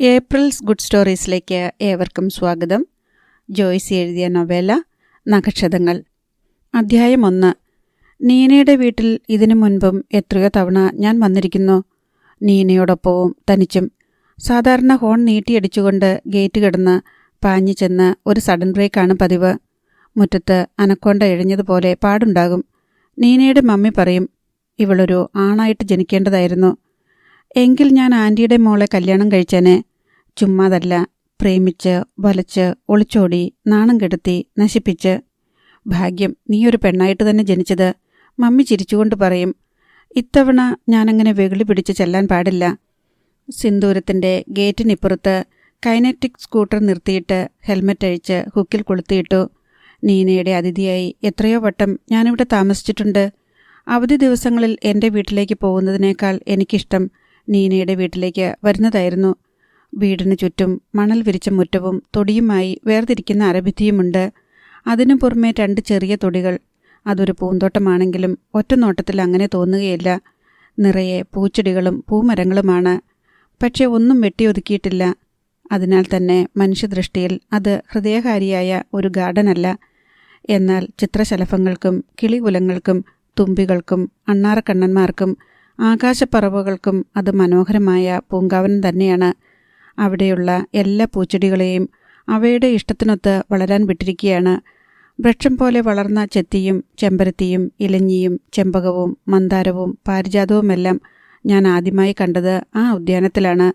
April's good സ്റ്റോറീസിലേക്ക് ഏവർക്കും സ്വാഗതം. ജോയ്സി എഴുതിയ നൊവേല നഖക്ഷതങ്ങൾ. അധ്യായം 1. നീനയുടെ വീട്ടിൽ ഇതിനു മുൻപും എത്രയോ തവണ ഞാൻ വന്നിരിക്കുന്നു. നീനയോടൊപ്പവും തനിച്ചും. സാധാരണ ഹോൺ നീട്ടിയടിച്ചുകൊണ്ട് ഗേറ്റ് കിടന്ന് പാഞ്ഞു ചെന്ന് ഒരു സഡൻ ബ്രേക്കാണ് പതിവ്. മുറ്റത്ത് അനക്കൊണ്ട എഴിഞ്ഞതുപോലെ പാടുണ്ടാകും. നീനയുടെ മമ്മി പറയും, ഇവളൊരു ആണായിട്ട് ജനിക്കേണ്ടതായിരുന്നു. എങ്കിൽ ഞാൻ ആൻറ്റിയുടെ മോളെ കല്യാണം കഴിച്ചേനെ. ചുമ്മാതല്ല, പ്രേമിച്ച് വലച്ച് ഒളിച്ചോടി നാണം കെടുത്തി നശിപ്പിച്ച്. ഭാഗ്യം നീയൊരു പെണ്ണായിട്ട് തന്നെ ജനിച്ചത്. മമ്മി ചിരിച്ചുകൊണ്ട് പറയും. ഇത്തവണ ഞാനങ്ങനെ വെകിളി പിടിച്ച് ചെല്ലാൻ പാടില്ല. സിന്ദൂരത്തിൻ്റെ ഗേറ്റിനിപ്പുറത്ത് കൈനറ്റിക് സ്കൂട്ടർ നിർത്തിയിട്ട് ഹെൽമറ്റ് അഴിച്ച് ഹുക്കിൽ കൊളുത്തിയിട്ടു. നീനയുടെ അതിഥിയായി എത്രയോ വട്ടം ഞാനിവിടെ താമസിച്ചിട്ടുണ്ട്. അവധി ദിവസങ്ങളിൽ എൻ്റെ വീട്ടിലേക്ക് പോകുന്നതിനേക്കാൾ എനിക്കിഷ്ടം നീനയുടെ വീട്ടിലേക്ക് വരുന്നതായിരുന്നു. വീടിന് ചുറ്റും മണൽ വിരിച്ച മുറ്റവും തൊടിയുമായി വേർതിരിക്കുന്ന അരഭിത്തിയുമുണ്ട്. അതിനു പുറമെ 2 ചെറിയ തൊടികൾ. അതൊരു പൂന്തോട്ടമാണെങ്കിലും ഒറ്റ നോട്ടത്തിൽ അങ്ങനെ തോന്നുകയില്ല. നിറയെ പൂച്ചെടികളും പൂമരങ്ങളുമാണ്. പക്ഷെ ഒന്നും വെട്ടിയൊതുക്കിയിട്ടില്ല. അതിനാൽ തന്നെ മനുഷ്യദൃഷ്ടിയിൽ അത് ഹൃദയകാരിയായ ഒരു ഗാർഡനല്ല. എന്നാൽ ചിത്രശലഭങ്ങൾക്കും കിളികുലങ്ങൾക്കും തുമ്പികൾക്കും അണ്ണാറക്കണ്ണന്മാർക്കും ആകാശപ്പറവകൾക്കും അത് മനോഹരമായ പൂങ്കാവനം തന്നെയാണ്. അവിടെയുള്ള എല്ലാ പൂച്ചെടികളെയും അവയുടെ ഇഷ്ടത്തിനൊത്ത് വളരാൻ വിട്ടിരിക്കുകയാണ്. വൃക്ഷം പോലെ വളർന്ന ചെത്തിയും ചെമ്പരത്തിയും ഇലഞ്ഞിയും ചെമ്പകവും മന്ദാരവും പാരിജാതവുമെല്ലാം ഞാൻ ആദ്യമായി കണ്ടത് ആ ഉദ്യാനത്തിലാണ്.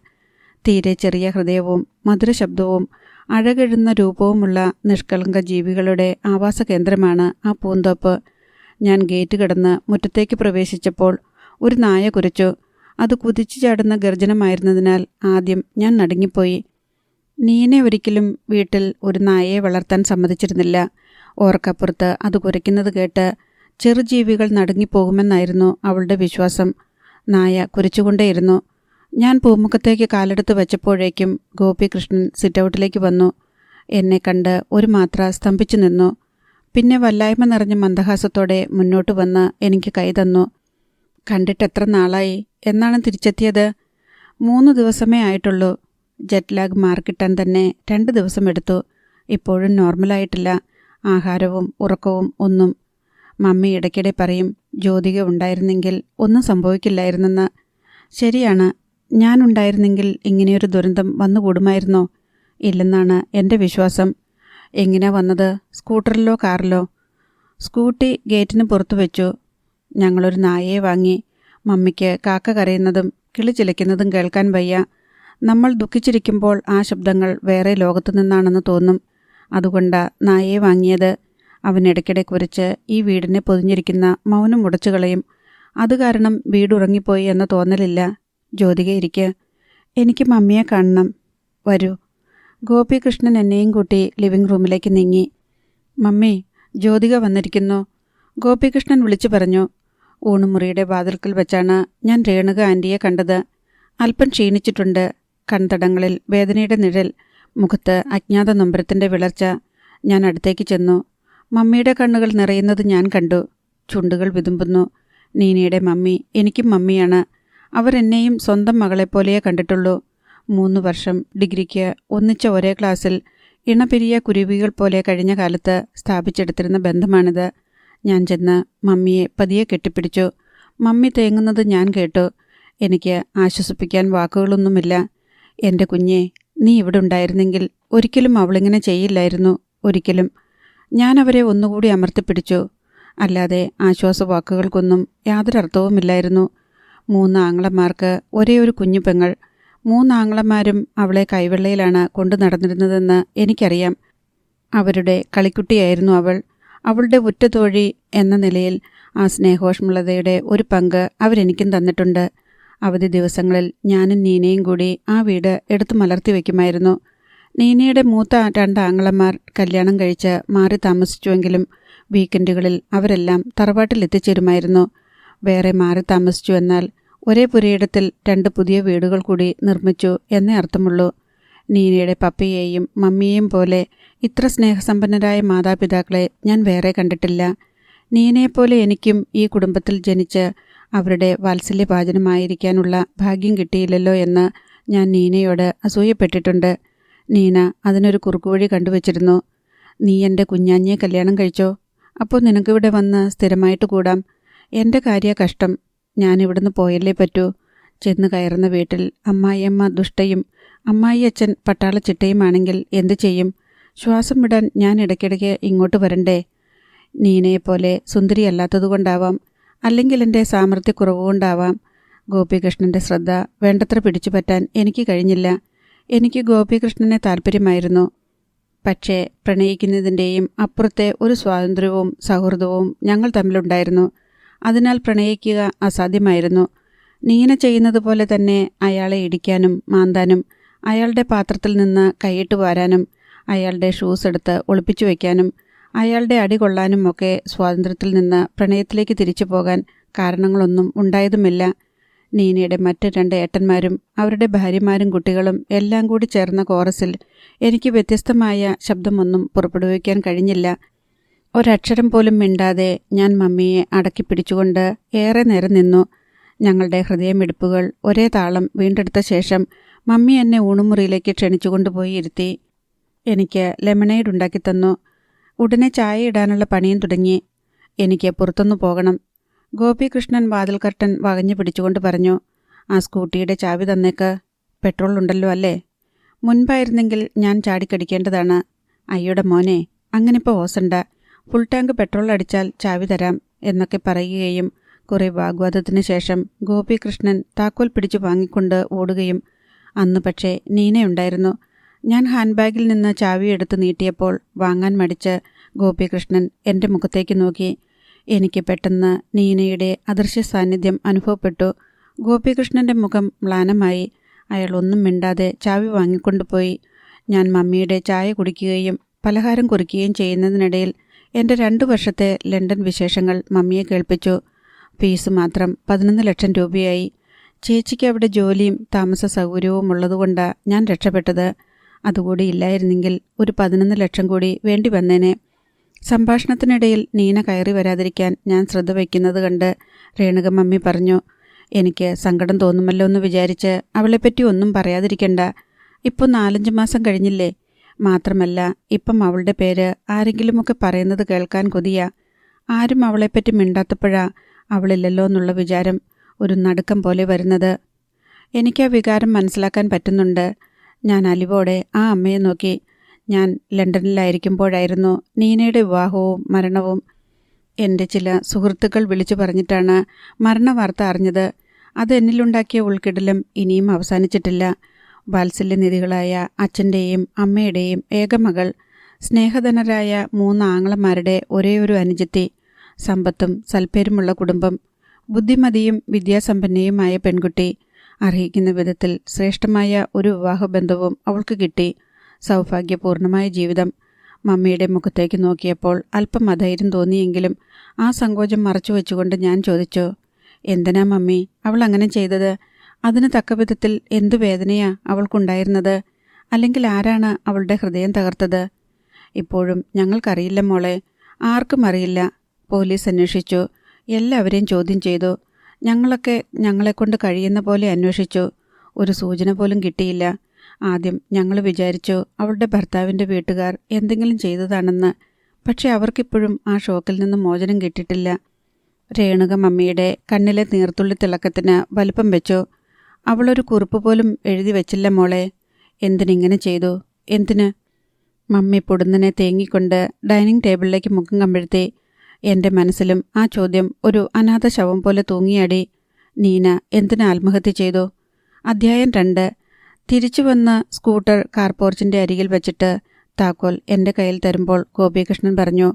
തീരെ ചെറിയ ഹൃദയവും മധുരശബ്ദവും അഴകെഴുന്ന രൂപവുമുള്ള നിഷ്കളങ്ക ജീവികളുടെ ആവാസ കേന്ദ്രമാണ് ആ പൂന്തോപ്പ്. ഞാൻ ഗേറ്റ് കടന്ന് മുറ്റത്തേക്ക് പ്രവേശിച്ചപ്പോൾ ഒരു നായ കുരച്ചു. അത് കുതിച്ചു ചാടുന്ന ഗർജനമായിരുന്നതിനാൽ ആദ്യം ഞാൻ നടുങ്ങിപ്പോയി. നീനെ ഒരിക്കലും വീട്ടിൽ ഒരു നായയെ വളർത്താൻ സമ്മതിച്ചിരുന്നില്ല. ഓർക്കപ്പുറത്ത് അത് കുരയ്ക്കുന്നത് കേട്ട് ചെറുജീവികൾ നടുങ്ങിപ്പോകുമെന്നായിരുന്നു അവളുടെ വിശ്വാസം. നായ കുരച്ചുകൊണ്ടേയിരുന്നു. ഞാൻ പൂമുഖത്തേക്ക് കാലെടുത്ത് വെച്ചപ്പോഴേക്കും ഗോപികൃഷ്ണൻ സിറ്റൗട്ടിലേക്ക് വന്നു. എന്നെ കണ്ട് ഒരു മാത്ര സ്തംഭിച്ചു നിന്നു. പിന്നെ വല്ലായ്മ നിറഞ്ഞ മന്ദഹാസത്തോടെ മുന്നോട്ട് വന്ന് എനിക്ക് കൈ തന്നു. കണ്ടിട്ടെത്ര നാളായി? എന്നാണ് തിരിച്ചെത്തിയത്? 3 ദിവസമേ ആയിട്ടുള്ളൂ. ജെറ്റ് ലാഗ് മാർക്കിട്ടാൻ തന്നെ 2 ദിവസം എടുത്തു. ഇപ്പോഴും നോർമലായിട്ടില്ല. ആഹാരവും ഉറക്കവും ഒന്നും. മമ്മി ഇടയ്ക്കിടെ പറയും, ജ്യോതിക ഉണ്ടായിരുന്നെങ്കിൽ ഒന്നും സംഭവിക്കില്ലായിരുന്നെന്ന്. ശരിയാണ്. ഞാനുണ്ടായിരുന്നെങ്കിൽ ഇങ്ങനെയൊരു ദുരന്തം വന്നുകൂടുമായിരുന്നോ? ഇല്ലെന്നാണ് എൻ്റെ വിശ്വാസം. എങ്ങനെയാ വന്നത്? സ്കൂട്ടറിലോ കാറിലോ? സ്കൂട്ടി ഗേറ്റിന് പുറത്തു വെച്ചു. ഞങ്ങളൊരു നായയെ വാങ്ങി. മമ്മിക്ക് കാക്ക കരയുന്നതും കിളി ചിലയ്ക്കുന്നതും കേൾക്കാൻ വയ്യ. നമ്മൾ ദുഃഖിച്ചിരിക്കുമ്പോൾ ആ ശബ്ദങ്ങൾ വേറെ ലോകത്തു നിന്നാണെന്ന് തോന്നും. അതുകൊണ്ടാ നായയെ വാങ്ങിയത്. അവനിടയ്ക്കിടെ കുരച്ച് ഈ വീടിനെ പൊതിഞ്ഞിരിക്കുന്ന മൗനം ഉടച്ചു കളയും. അത് കാരണം വീടുറങ്ങിപ്പോയി എന്ന തോന്നലില്ല. ജ്യോതിക ഇരിക്ക്. എനിക്ക് മമ്മിയെ കാണണം. വരൂ. ഗോപികൃഷ്ണൻ എന്നെയും കൂട്ടി ലിവിംഗ് റൂമിലേക്ക് നീങ്ങി. മമ്മി, ജ്യോതിക വന്നിരിക്കുന്നു. ഗോപികൃഷ്ണൻ വിളിച്ചു പറഞ്ഞു. ഊണുമുറിയുടെ വാതിൽക്കൽ വെച്ചാണ് ഞാൻ രേണുക ആൻറ്റിയെ കണ്ടത്. അല്പം ക്ഷീണിച്ചിട്ടുണ്ട്. കൺതടങ്ങളിൽ വേദനയുടെ നിഴൽ, മുഖത്ത് അജ്ഞാത നൊമ്പരത്തിൻ്റെ വിളർച്ച. ഞാൻ അടുത്തേക്ക് ചെന്നു. മമ്മിയുടെ കണ്ണുകൾ നിറയുന്നത് ഞാൻ കണ്ടു. ചുണ്ടുകൾ വിതുമ്പുന്നു. നീനയുടെ മമ്മി എനിക്കും മമ്മിയാണ്. അവർ എന്നെയും സ്വന്തം മകളെപ്പോലെയേ കണ്ടിട്ടുള്ളൂ. 3 വർഷം ഡിഗ്രിക്ക് ഒന്നിച്ച ഒരേ ക്ലാസ്സിൽ ഇണപിരിയ കുരുവികൾ പോലെ കഴിഞ്ഞ കാലത്ത് സ്ഥാപിച്ചെടുത്തിരുന്ന ബന്ധമാണിത്. ഞാൻ ചെന്ന് മമ്മിയെ പതിയെ കെട്ടിപ്പിടിച്ചു. മമ്മി തേങ്ങുന്നത് ഞാൻ കേട്ടു. എനിക്ക് ആശ്വസിപ്പിക്കാൻ വാക്കുകളൊന്നുമില്ല. എൻ്റെ കുഞ്ഞെ, നീ ഇവിടെ ഉണ്ടായിരുന്നെങ്കിൽ ഒരിക്കലും അവളിങ്ങനെ ചെയ്യില്ലായിരുന്നു. ഒരിക്കലും. ഞാൻ അവരെ ഒന്നുകൂടി അമർത്തിപ്പിടിച്ചു. അല്ലാതെ ആശ്വാസവാക്കുകൾക്കൊന്നും യാതൊരർത്ഥവുമില്ലായിരുന്നു. 3 ആങ്ങളമാർക്ക് ഒരേ ഒരു കുഞ്ഞു പെങ്ങൾ. 3 ആങ്ങളമാരും അവളെ കൈവെള്ളയിലാണ് കൊണ്ടു നടന്നിരുന്നതെന്ന് എനിക്കറിയാം. അവരുടെ കളിക്കുട്ടിയായിരുന്നു അവൾ. അവളുടെ ഉറ്റതോഴി എന്ന നിലയിൽ ആ സ്നേഹോഷ്മളതയുടെ ഒരു പങ്ക് അവരെനിക്കും തന്നിട്ടുണ്ട്. അവധി ദിവസങ്ങളിൽ ഞാനും നീനയും കൂടി ആ വീട് എടുത്തു മലർത്തി വയ്ക്കുമായിരുന്നു. നീനയുടെ മൂത്ത 2 ആങ്ങളമാർ കല്യാണം കഴിച്ച് മാറി താമസിച്ചുവെങ്കിലും വീക്കെൻഡുകളിൽ അവരെല്ലാം തറവാട്ടിലെത്തിച്ചേരുമായിരുന്നു. വേറെ മാറി താമസിച്ചു എന്നാൽ ഒരേ പുരയിടത്തിൽ 2 പുതിയ വീടുകൾ കൂടി നിർമ്മിച്ചു എന്നേ അർത്ഥമുള്ളൂ. നീനയുടെ പപ്പയെയും മമ്മിയെയും പോലെ ഇത്ര സ്നേഹസമ്പന്നരായ മാതാപിതാക്കളെ ഞാൻ വേറെ കണ്ടിട്ടില്ല. നീനയെപ്പോലെ എനിക്കും ഈ കുടുംബത്തിൽ ജനിച്ച് അവരുടെ വാത്സല്യഭാജനമായിരിക്കാനുള്ള ഭാഗ്യം കിട്ടിയില്ലല്ലോ എന്ന് ഞാൻ നീനയോട് അസൂയപ്പെട്ടിട്ടുണ്ട്. നീന അതിനൊരു കുറുക്കുവഴി കണ്ടുവച്ചിരുന്നു. നീ എൻ്റെ കുഞ്ഞാഞ്ഞിയെ കല്യാണം കഴിച്ചോ? അപ്പോൾ നിനക്കിവിടെ വന്ന് സ്ഥിരമായിട്ട് കൂടാം. എൻ്റെ കാര്യ കഷ്ടം. ഞാനിവിടുന്ന് പോയല്ലേ പറ്റൂ. ചെന്ന് കയറുന്ന വീട്ടിൽ അമ്മായിയമ്മ ദുഷ്ടയും അമ്മായി അച്ഛൻ പട്ടാള ചിട്ടയുമാണെങ്കിൽ എന്തു ചെയ്യും? ശ്വാസം വിടാൻ ഞാൻ ഇടയ്ക്കിടയ്ക്ക് ഇങ്ങോട്ട് വരണ്ടേ? നീനയെപ്പോലെ സുന്ദരിയല്ലാത്തതുകൊണ്ടാവാം, അല്ലെങ്കിൽ എൻ്റെ സാമർത്ഥ്യക്കുറവുകൊണ്ടാവാം. ഗോപികൃഷ്ണൻ്റെ ശ്രദ്ധ വേണ്ടത്ര പിടിച്ചു പറ്റാൻ എനിക്ക് കഴിഞ്ഞില്ല. എനിക്ക് ഗോപികൃഷ്ണനെ താല്പര്യമായിരുന്നു. പക്ഷേ പ്രണയിക്കുന്നതിൻ്റെയും അപ്പുറത്തെ ഒരു സ്വാതന്ത്ര്യവും സൗഹൃദവും ഞങ്ങൾ തമ്മിലുണ്ടായിരുന്നു. അതിനാൽ പ്രണയിക്കുക അസാധ്യമായിരുന്നു. നീന ചെയ്യുന്നത് പോലെ തന്നെ അയാളെ ഇടിക്കാനും മാന്താനും, അയാളുടെ പാത്രത്തിൽ നിന്ന് കൈയിട്ട് വാരാനും, അയാളുടെ ഷൂസ് എടുത്ത് ഒളിപ്പിച്ചു വയ്ക്കാനും, അയാളുടെ അടി കൊള്ളാനും ഒക്കെ സ്വാതന്ത്ര്യത്തിൽ നിന്ന് പ്രണയത്തിലേക്ക് തിരിച്ചു പോകാൻ കാരണങ്ങളൊന്നും ഉണ്ടായതുമില്ല. നീനയുടെ മറ്റ് 2 ഏട്ടന്മാരും അവരുടെ ഭാര്യമാരും കുട്ടികളും എല്ലാം കൂടി ചേർന്ന കോറസിൽ എനിക്ക് വ്യത്യസ്തമായ ശബ്ദമൊന്നും പുറപ്പെടുവിക്കാൻ കഴിഞ്ഞില്ല. ഒരക്ഷരം പോലും മിണ്ടാതെ ഞാൻ മമ്മിയെ അടക്കി പിടിച്ചുകൊണ്ട് ഏറെ നേരം നിന്നു. ഞങ്ങളുടെ ഹൃദയമിടിപ്പുകൾ ഒരേ താളം വീണ്ടെടുത്ത ശേഷം മമ്മി എന്നെ ഊണുമുറിയിലേക്ക് ക്ഷണിച്ചുകൊണ്ടുപോയി ഇരുത്തി. എനിക്ക് ലെമണേഡ് ഉണ്ടാക്കി തന്നു. ഉടനെ ചായ ഇടാനുള്ള പണിയും തുടങ്ങി. എനിക്ക് പുറത്തൊന്നു പോകണം. ഗോപികൃഷ്ണൻ വാതിൽ കർട്ടൻ വകഞ്ഞു പിടിച്ചുകൊണ്ട് പറഞ്ഞു. ആ സ്കൂട്ടിയുടെ ചാവി തന്നേക്ക്. പെട്രോൾ ഉണ്ടല്ലോ അല്ലേ? മുൻപായിരുന്നെങ്കിൽ ഞാൻ ചാടിക്കടിക്കേണ്ടതാണ്. അയ്യോടെ മോനെ, അങ്ങനിപ്പോൾ ഓസണ്ട. ഫുൾ ടാങ്ക് പെട്രോൾ അടിച്ചാൽ ചാവി തരാം എന്നൊക്കെ പറയുകയും കുറേ വാഗ്വാദത്തിന് ശേഷം ഗോപികൃഷ്ണൻ താക്കോൽ പിടിച്ചു വാങ്ങിക്കൊണ്ട് ഓടുകയും. അന്ന് പക്ഷേ നീനയുണ്ടായിരുന്നു. ഞാൻ ഹാൻഡ് ബാഗിൽ നിന്ന് ചാവി എടുത്ത് നീട്ടിയപ്പോൾ വാങ്ങാൻ മടിച്ച് ഗോപികൃഷ്ണൻ എൻ്റെ മുഖത്തേക്ക് നോക്കി. എനിക്ക് പെട്ടെന്ന് നീനയുടെ അദൃശ്യ സാന്നിധ്യം അനുഭവപ്പെട്ടു. ഗോപികൃഷ്ണൻ്റെ മുഖം മ്ലാനമായി. അയാൾ ഒന്നും മിണ്ടാതെ ചാവി വാങ്ങിക്കൊണ്ടുപോയി. ഞാൻ മമ്മിയുടെ ചായ കുടിക്കുകയും പലഹാരം കുറിക്കുകയും ചെയ്യുന്നതിനിടയിൽ എൻ്റെ 2 വർഷത്തെ ലണ്ടൻ വിശേഷങ്ങൾ മമ്മിയെ കേൾപ്പിച്ചു. ഫീസ് മാത്രം 11 ലക്ഷം രൂപയായി. ചേച്ചിക്ക് അവിടെ ജോലിയും താമസ സൗകര്യവും ഉള്ളതുകൊണ്ടാണ് ഞാൻ രക്ഷപ്പെട്ടത്. അതുകൂടി ഇല്ലായിരുന്നെങ്കിൽ ഒരു 11 ലക്ഷം കൂടി വേണ്ടി വന്നേനെ. സംഭാഷണത്തിനിടയിൽ നീന കയറി വരാതിരിക്കാൻ ഞാൻ ശ്രദ്ധ വയ്ക്കുന്നത് കണ്ട് രേണുക മമ്മി പറഞ്ഞു. എനിക്ക് സങ്കടം തോന്നുമല്ലോ എന്ന് വിചാരിച്ച് അവളെപ്പറ്റി ഒന്നും പറയാതിരിക്കണ്ട. ഇപ്പോൾ 4-5 മാസം കഴിഞ്ഞില്ലേ? മാത്രമല്ല ഇപ്പം അവളുടെ പേര് ആരെങ്കിലുമൊക്കെ പറയുന്നത് കേൾക്കാൻ കൊതിയാ. ആരും അവളെപ്പറ്റി മിണ്ടാത്തപ്പോഴാ അവളില്ലല്ലോ എന്നുള്ള വിചാരം ഒരു നടുക്കം പോലെ വരുന്നത്. എനിക്കാ വികാരം മനസ്സിലാക്കാൻ പറ്റുന്നുണ്ട്. ഞാൻ അലിവോടെ ആ അമ്മയെ നോക്കി. ഞാൻ ലണ്ടനിലായിരിക്കുമ്പോഴായിരുന്നു നീനയുടെ വിവാഹവും മരണവും. എൻ്റെ ചില സുഹൃത്തുക്കൾ വിളിച്ചു പറഞ്ഞിട്ടാണ് മരണവാർത്ത അറിഞ്ഞത്. അത് എന്നിലുണ്ടാക്കിയ ഉൾക്കിടലും ഇനിയും അവസാനിച്ചിട്ടില്ല. വാത്സല്യനിധികളായ അച്ഛൻ്റെയും അമ്മയുടെയും ഏകമകൾ, സ്നേഹധനരായ 3 ആങ്ങളമാരുടെ ഒരേയൊരു അനുജത്തി, സമ്പത്തും സൽപ്പേരുമുള്ള കുടുംബം, ബുദ്ധിമതിയും വിദ്യാസമ്പന്നയുമായ പെൺകുട്ടി. അർഹിക്കുന്ന വിധത്തിൽ ശ്രേഷ്ഠമായ ഒരു വിവാഹബന്ധവും അവൾക്ക് കിട്ടി. സൗഭാഗ്യപൂർണമായ ജീവിതം. മമ്മിയുടെ മുഖത്തേക്ക് നോക്കിയപ്പോൾ അല്പം അധൈര്യം തോന്നിയെങ്കിലും ആ സങ്കോചം മറച്ചു വെച്ചുകൊണ്ട് ഞാൻ ചോദിച്ചു, എന്തിനാ മമ്മി അവൾ അങ്ങനെ ചെയ്തത്? അതിന് തക്ക വിധത്തിൽ എന്തു വേദനയാ അവൾക്കുണ്ടായിരുന്നത്? അല്ലെങ്കിൽ ആരാണ് അവളുടെ ഹൃദയം തകർത്തത്? ഇപ്പോഴും ഞങ്ങൾക്കറിയില്ല മോളെ, ആർക്കും അറിയില്ല. പോലീസ് അന്വേഷിച്ചു, എല്ലാവരെയും ചോദ്യം ചെയ്തു. ഞങ്ങളൊക്കെ ഞങ്ങളെക്കൊണ്ട് കഴിയുന്ന പോലെ അന്വേഷിച്ചു. ഒരു സൂചന പോലും കിട്ടിയില്ല. ആദ്യം ഞങ്ങൾ വിചാരിച്ചു അവളുടെ ഭർത്താവിൻ്റെ വീട്ടുകാർ എന്തെങ്കിലും ചെയ്തതാണെന്ന്. പക്ഷെ അവർക്കിപ്പോഴും ആ ഷോക്കിൽ നിന്ന് മോചനം കിട്ടിയിട്ടില്ല. രേണുക മമ്മിയുടെ കണ്ണിലെ നീർത്തുള്ളി തിളക്കത്തിന് വലിപ്പം വെച്ചു. അവളൊരു കുറിപ്പ് പോലും എഴുതി വെച്ചില്ല മോളെ. എന്തിനിങ്ങനെ ചെയ്തു? എന്തിന്? മമ്മി പൊടുന്നനെ തേങ്ങിക്കൊണ്ട് ഡൈനിങ് ടേബിളിലേക്ക് മുഖം കമിഴ്ത്തി. എൻ്റെ മനസ്സിലും ആ ചോദ്യം ഒരു അനാഥ ശവം പോലെ തൂങ്ങിയാടി. നീന എന്തിന് ആത്മഹത്യ ചെയ്തു? അധ്യായം 2. തിരിച്ചു വന്ന് സ്കൂട്ടർ കാർപോർച്ചിൻ്റെ അരികിൽ വച്ചിട്ട് താക്കോൽ എൻ്റെ കയ്യിൽ തരുമ്പോൾ ഗോപികൃഷ്ണൻ പറഞ്ഞു,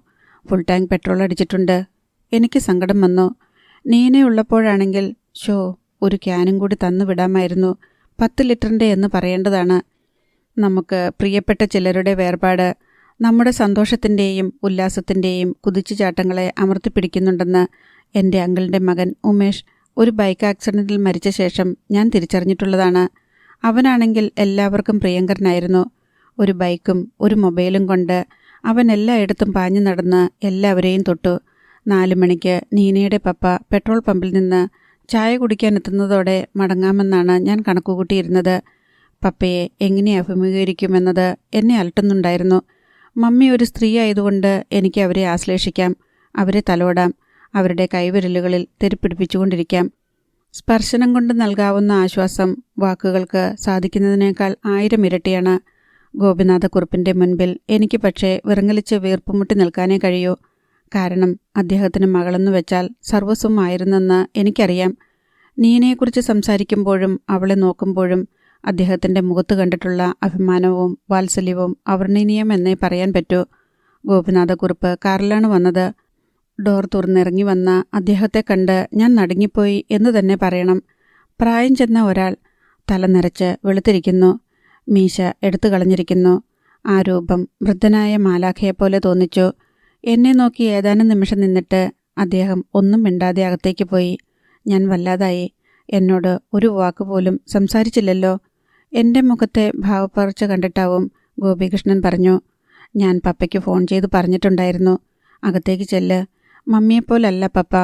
ഫുൾ ടാങ്ക് പെട്രോൾ അടിച്ചിട്ടുണ്ട്. എനിക്ക് സങ്കടം വന്നു. നീനയുള്ളപ്പോഴാണെങ്കിൽ ഒരു ക്യാനും കൂടി തന്നു വിടാമായിരുന്നു. 10 ലിറ്ററിൻ്റെ എന്ന് പറയേണ്ടതാണ്. നമുക്ക് പ്രിയപ്പെട്ട ചിലരുടെ വേർപാട് നമ്മുടെ സന്തോഷത്തിൻ്റെയും ഉല്ലാസത്തിൻ്റെയും കുതിച്ചുചാട്ടങ്ങളെ അമർത്തിപ്പിടിക്കുന്നുണ്ടെന്ന് എൻ്റെ അങ്കിളിൻ്റെ മകൻ ഉമേഷ് ഒരു ബൈക്ക് ആക്സിഡൻറ്റിൽ മരിച്ച ശേഷം ഞാൻ തിരിച്ചറിഞ്ഞിട്ടുള്ളതാണ്. അവനാണെങ്കിൽ എല്ലാവർക്കും പ്രിയങ്കരനായിരുന്നു. ഒരു ബൈക്കും ഒരു മൊബൈലും കൊണ്ട് അവൻ എല്ലായിടത്തും പാഞ്ഞു നടന്ന് എല്ലാവരെയും തൊട്ടു. 4 മണിക്ക് നീനയുടെ പപ്പ പെട്രോൾ പമ്പിൽ നിന്ന് ചായ കുടിക്കാൻ എത്തുന്നതോടെ മടങ്ങാമെന്നാണ് ഞാൻ കണക്കുകൂട്ടിയിരുന്നത്. പപ്പയെ എങ്ങനെ അഭിമുഖീകരിക്കുമെന്നത് എന്നെ അലട്ടുന്നുണ്ടായിരുന്നു. മമ്മി ഒരു സ്ത്രീ ആയതുകൊണ്ട് എനിക്ക് അവരെ ആശ്ലേഷിക്കാം, അവരെ തലോടാം, അവരുടെ കൈവിരലുകളിൽ തെരുപ്പിടിപ്പിച്ചുകൊണ്ടിരിക്കാം. സ്പർശനം കൊണ്ട് നൽകാവുന്ന ആശ്വാസം വാക്കുകൾക്ക് സാധിക്കുന്നതിനേക്കാൾ 1000 ഇരട്ടിയാണ്. ഗോപിനാഥക്കുറുപ്പിൻ്റെ മുൻപിൽ എനിക്ക് പക്ഷേ വിറങ്ങലിച്ച് വീർപ്പുമുട്ടി നിൽക്കാനേ കഴിയൂ. കാരണം അദ്ദേഹത്തിന് മകളെന്ന് വെച്ചാൽ സർവസ്വമായിരുന്നെന്ന് എനിക്കറിയാം. നീനയെക്കുറിച്ച് സംസാരിക്കുമ്പോഴും അവളെ നോക്കുമ്പോഴും അദ്ദേഹത്തിൻ്റെ മുഖത്ത് കണ്ടിട്ടുള്ള അഭിമാനവും വാത്സല്യവും അവർണ്ണനീയമെന്നേ പറയാൻ പറ്റൂ. ഗോപിനാഥക്കുറുപ്പ് കാറിലാണ് വന്നത്. ഡോർ തുറന്നിറങ്ങി വന്ന അദ്ദേഹത്തെ കണ്ട് ഞാൻ നടുങ്ങിപ്പോയി എന്ന് തന്നെ പറയണം. പ്രായം ചെന്ന ഒരാൾ, തല നിറച്ച് വെളുത്തിരിക്കുന്നു, മീശ എടുത്തു കളഞ്ഞിരിക്കുന്നു. ആ രൂപം വൃദ്ധനായ മാലാഖയെപ്പോലെ തോന്നിച്ചു. എന്നെ നോക്കി ഏതാനും നിമിഷം നിന്നിട്ട് അദ്ദേഹം ഒന്നും മിണ്ടാതെ അകത്തേക്ക് പോയി. ഞാൻ വല്ലാതായി. എന്നോട് ഒരു വാക്കുപോലും സംസാരിച്ചില്ലല്ലോ. എൻ്റെ മുഖത്തെ ഭാവപ്പകർച്ച കണ്ടിട്ടാവും ഗോപികൃഷ്ണൻ പറഞ്ഞു. ഞാൻ പപ്പയ്ക്ക് ഫോൺ ചെയ്ത് പറഞ്ഞിട്ടുണ്ടായിരുന്നു, അകത്തേക്ക് ചെല്ല്. മമ്മിയെപ്പോലല്ല പപ്പ.